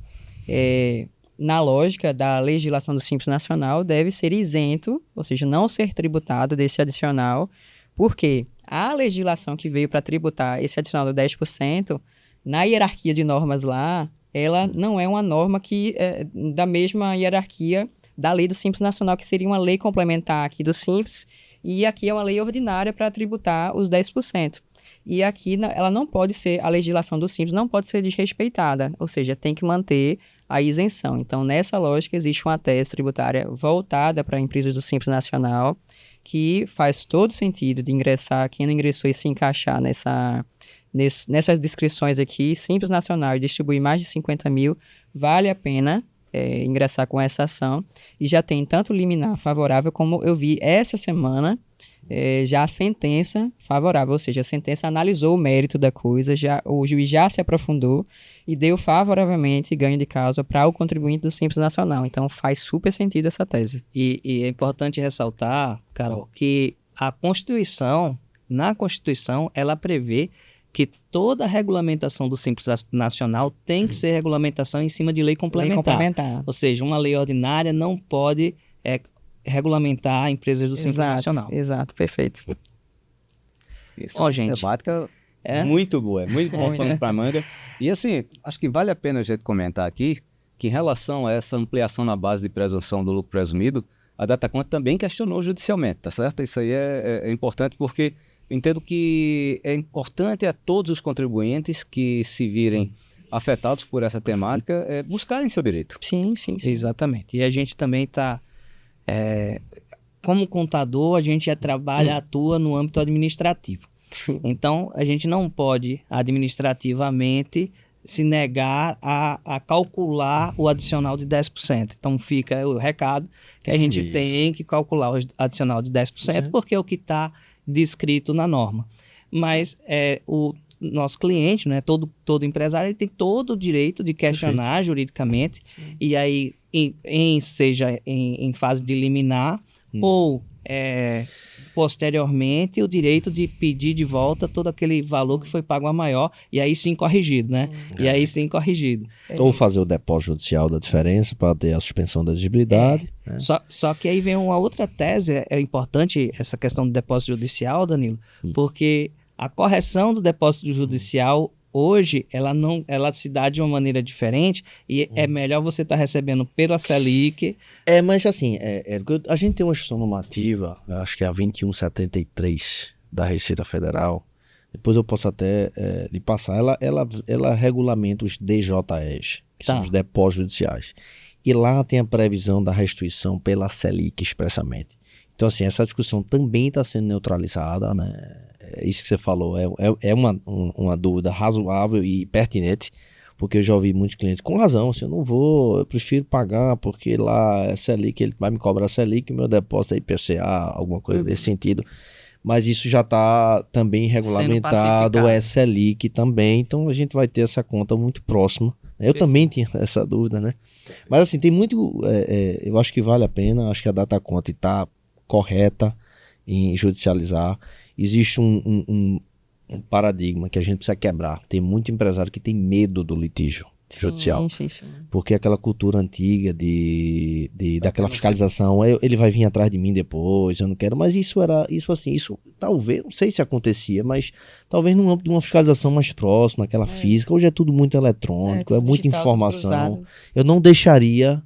na lógica da legislação do Simples Nacional, deve ser isento, ou seja, não ser tributado desse adicional, porque a legislação que veio para tributar esse adicional do 10%, na hierarquia de normas lá, ela não é uma norma que é da mesma hierarquia da lei do Simples Nacional, que seria uma lei complementar aqui do Simples, e aqui é uma lei ordinária para tributar os 10%. E aqui ela não pode ser, a legislação do Simples não pode ser desrespeitada, ou seja, tem que manter a isenção. Então, nessa lógica, existe uma tese tributária voltada para empresas do Simples Nacional, que faz todo sentido de ingressar, quem não ingressou e se encaixar nessas descrições aqui, Simples Nacional e distribuir mais de 50 mil, vale a pena ingressar com essa ação. E já tem tanto liminar favorável, como eu vi essa semana, já a sentença favorável, ou seja, a sentença analisou o mérito da coisa, o juiz já se aprofundou e deu favoravelmente ganho de causa para o contribuinte do Simples Nacional. Então faz super sentido essa tese. E é importante ressaltar, Carol, que na Constituição, ela prevê que toda a regulamentação do Simples Nacional tem que ser regulamentação em cima de lei complementar. Ou seja, uma lei ordinária não pode regulamentar empresas do Simples Nacional. Exato, perfeito. Isso, Ó, gente, temática muito boa, muito bom para manga. E assim, acho que vale a pena a gente comentar aqui que em relação a essa ampliação na base de presunção do lucro presumido, a DataConta também questionou judicialmente, tá certo? Isso aí é importante porque eu entendo que é importante a todos os contribuintes que se virem afetados por essa temática buscarem seu direito. Sim. Exatamente. E a gente também está... como contador, a gente atua no âmbito administrativo. Então, a gente não pode, administrativamente, se negar a calcular o adicional de 10%. Então, fica o recado que a gente tem que calcular o adicional de 10%, porque é o que está descrito na norma. Mas o nosso cliente, né, todo empresário, ele tem todo o direito de questionar juridicamente, e aí, seja em fase de liminar, ou posteriormente o direito de pedir de volta todo aquele valor que foi pago a maior, e aí sim corrigido, né? E aí sim corrigido. Ou fazer o depósito judicial da diferença para ter a suspensão da exigibilidade. Né? Só que aí vem uma outra tese, é importante essa questão do depósito judicial, Danilo, porque a correção do depósito judicial hoje, ela se dá de uma maneira diferente e é melhor você estar recebendo pela Selic. Mas assim, a gente tem uma instrução normativa, acho que é a 2173 da Receita Federal, depois eu posso até lhe passar, ela regulamenta os DJEs, que são os depósitos judiciais. E lá tem a previsão da restituição pela Selic expressamente. Então, assim, essa discussão também está sendo neutralizada, né? Isso que você falou é uma dúvida razoável e pertinente, porque eu já ouvi muitos clientes com razão, assim, eu prefiro pagar porque lá é Selic, ele vai me cobrar Selic, o meu depósito é IPCA, alguma coisa desse sentido. Mas isso já está também regulamentado, é Selic também, então a gente vai ter essa conta muito próxima. Eu também tinha essa dúvida, né? Mas assim, tem muito, eu acho que vale a pena, acho que a data conta está correta em judicializar. Existe um paradigma que a gente precisa quebrar. Tem muito empresário que tem medo do litígio judicial. Sim. Porque aquela cultura antiga daquela fiscalização, ele vai vir atrás de mim depois, eu não quero. Mas isso talvez, não sei se acontecia, mas talvez no âmbito de uma fiscalização mais próxima, aquela física. Hoje é tudo muito eletrônico, é muita informação. Eu não deixaria,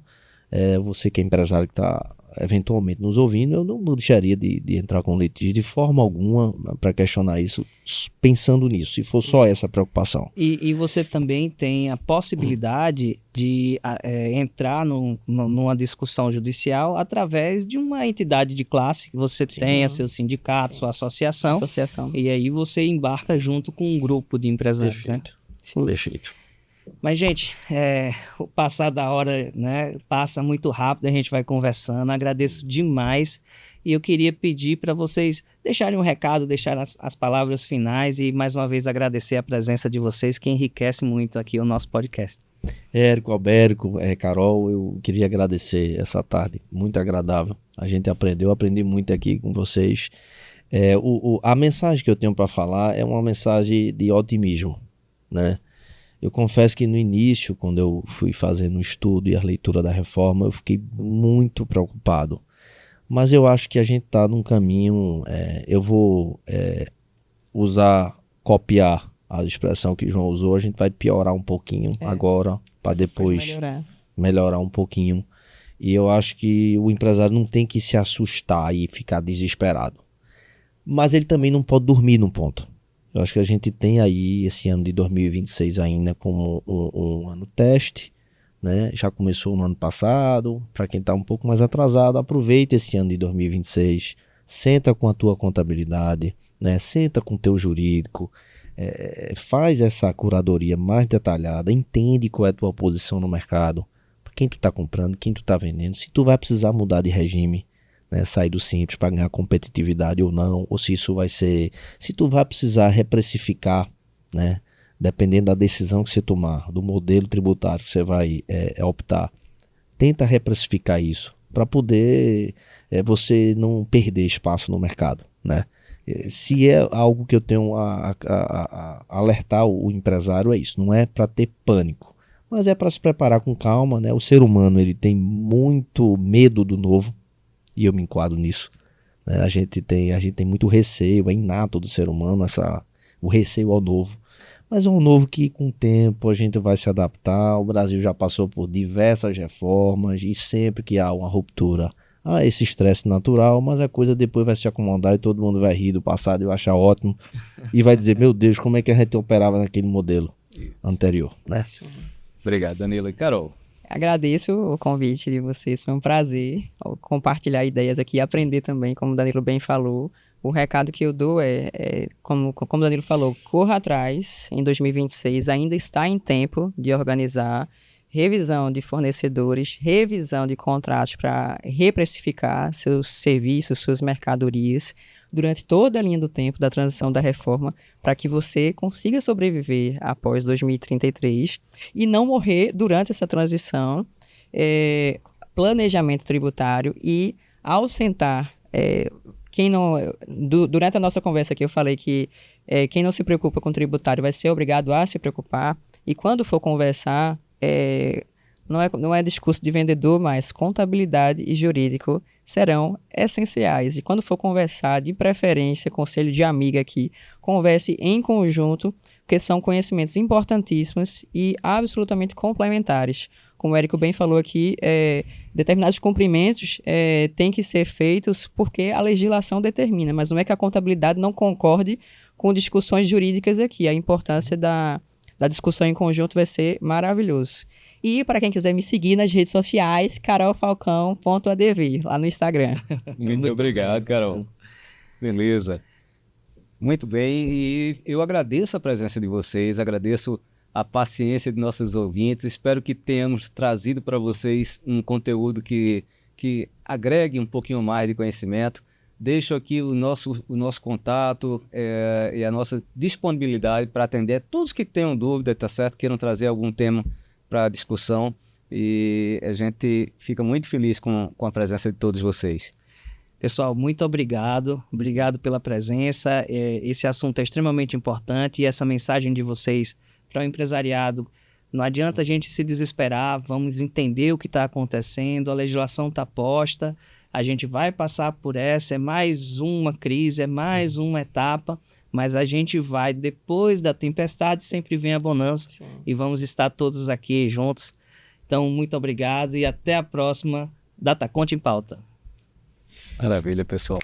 você que é empresário que está eventualmente nos ouvindo, eu não deixaria de entrar com litígio de forma alguma para questionar isso, pensando nisso, se for só essa preocupação. E você também tem a possibilidade de entrar numa discussão judicial através de uma entidade de classe que você tenha, seu sindicato, sua associação, e aí você embarca junto com um grupo de empresários. Perfeito. Né? Perfeito. Mas, gente, o passar da hora, né, passa muito rápido, a gente vai conversando, agradeço demais e eu queria pedir para vocês deixarem um recado, deixar as palavras finais e mais uma vez agradecer a presença de vocês, que enriquece muito aqui o nosso podcast. Érico, Albérico, Carol, eu queria agradecer essa tarde, muito agradável, a gente eu aprendi muito aqui com vocês. A mensagem que eu tenho para falar é uma mensagem de otimismo, né? Eu confesso que no início, quando eu fui fazendo o estudo e a leitura da reforma, eu fiquei muito preocupado. Mas eu acho que a gente está num caminho, eu vou copiar a expressão que o João usou, a gente vai piorar um pouquinho agora, para depois melhorar um pouquinho. E eu acho que o empresário não tem que se assustar e ficar desesperado. Mas ele também não pode dormir num ponto. Eu acho que a gente tem aí esse ano de 2026 ainda como um ano teste, né? Já começou no ano passado. Para quem está um pouco mais atrasado, aproveita esse ano de 2026, senta com a tua contabilidade, né? Senta com o teu jurídico, faz essa curadoria mais detalhada, entende qual é a tua posição no mercado, quem tu está comprando, quem tu está vendendo, se tu vai precisar mudar de regime, né, sair do simples para ganhar competitividade ou não, ou se isso vai ser, se tu vai precisar reprecificar, né, dependendo da decisão que você tomar, do modelo tributário que você vai optar, tenta reprecificar isso para poder você não perder espaço no mercado, né? Se é algo que eu tenho a alertar o empresário, é isso, não é para ter pânico, mas é para se preparar com calma, né? O ser humano ele tem muito medo do novo, e eu me enquadro nisso, né? A gente tem muito receio, é inato do ser humano o receio ao novo, mas é um novo que com o tempo a gente vai se adaptar. O Brasil já passou por diversas reformas e sempre que há uma ruptura há esse estresse natural, mas a coisa depois vai se acomodar e todo mundo vai rir do passado e vai achar ótimo e vai dizer, meu Deus, como é que a gente operava naquele modelo anterior, né? Obrigado, Danilo e Carol. Agradeço o convite de vocês, foi um prazer compartilhar ideias aqui e aprender também, como o Danilo bem falou. O recado que eu dou como o Danilo falou, corra atrás, em 2026 ainda está em tempo de organizar revisão de fornecedores, revisão de contratos para reprecificar seus serviços, suas mercadorias, durante toda a linha do tempo da transição da reforma, para que você consiga sobreviver após 2033 e não morrer durante essa transição. Planejamento tributário e, ao sentar, durante a nossa conversa aqui eu falei que quem não se preocupa com tributário vai ser obrigado a se preocupar, e quando for conversar, não é discurso de vendedor, mas contabilidade e jurídico serão essenciais. E quando for conversar, de preferência, conselho de amiga aqui, converse em conjunto, porque são conhecimentos importantíssimos e absolutamente complementares. Como o Érico bem falou aqui, determinados cumprimentos têm que ser feitos porque a legislação determina, mas não é que a contabilidade não concorde com discussões jurídicas aqui. A importância da discussão em conjunto vai ser maravilhoso. E para quem quiser me seguir nas redes sociais, carolfalcão.adv, lá no Instagram. Muito obrigado, Carol. Beleza. Muito bem, e eu agradeço a presença de vocês, agradeço a paciência de nossos ouvintes, espero que tenhamos trazido para vocês um conteúdo que agregue um pouquinho mais de conhecimento. Deixo aqui o nosso contato e a nossa disponibilidade para atender todos que tenham dúvida, tá certo? Queiram trazer algum tema para discussão, e a gente fica muito feliz com a presença de todos vocês. Pessoal, muito obrigado. Obrigado pela presença. Esse assunto é extremamente importante e essa mensagem de vocês para o empresariado, não adianta a gente se desesperar, vamos entender o que está acontecendo, a legislação está posta, a gente vai passar por essa, é mais uma crise, é mais uma etapa, mas a gente vai, depois da tempestade, sempre vem a bonança. Sim. E vamos estar todos aqui juntos. Então, muito obrigado e até a próxima DataConte em Pauta. Maravilha, pessoal.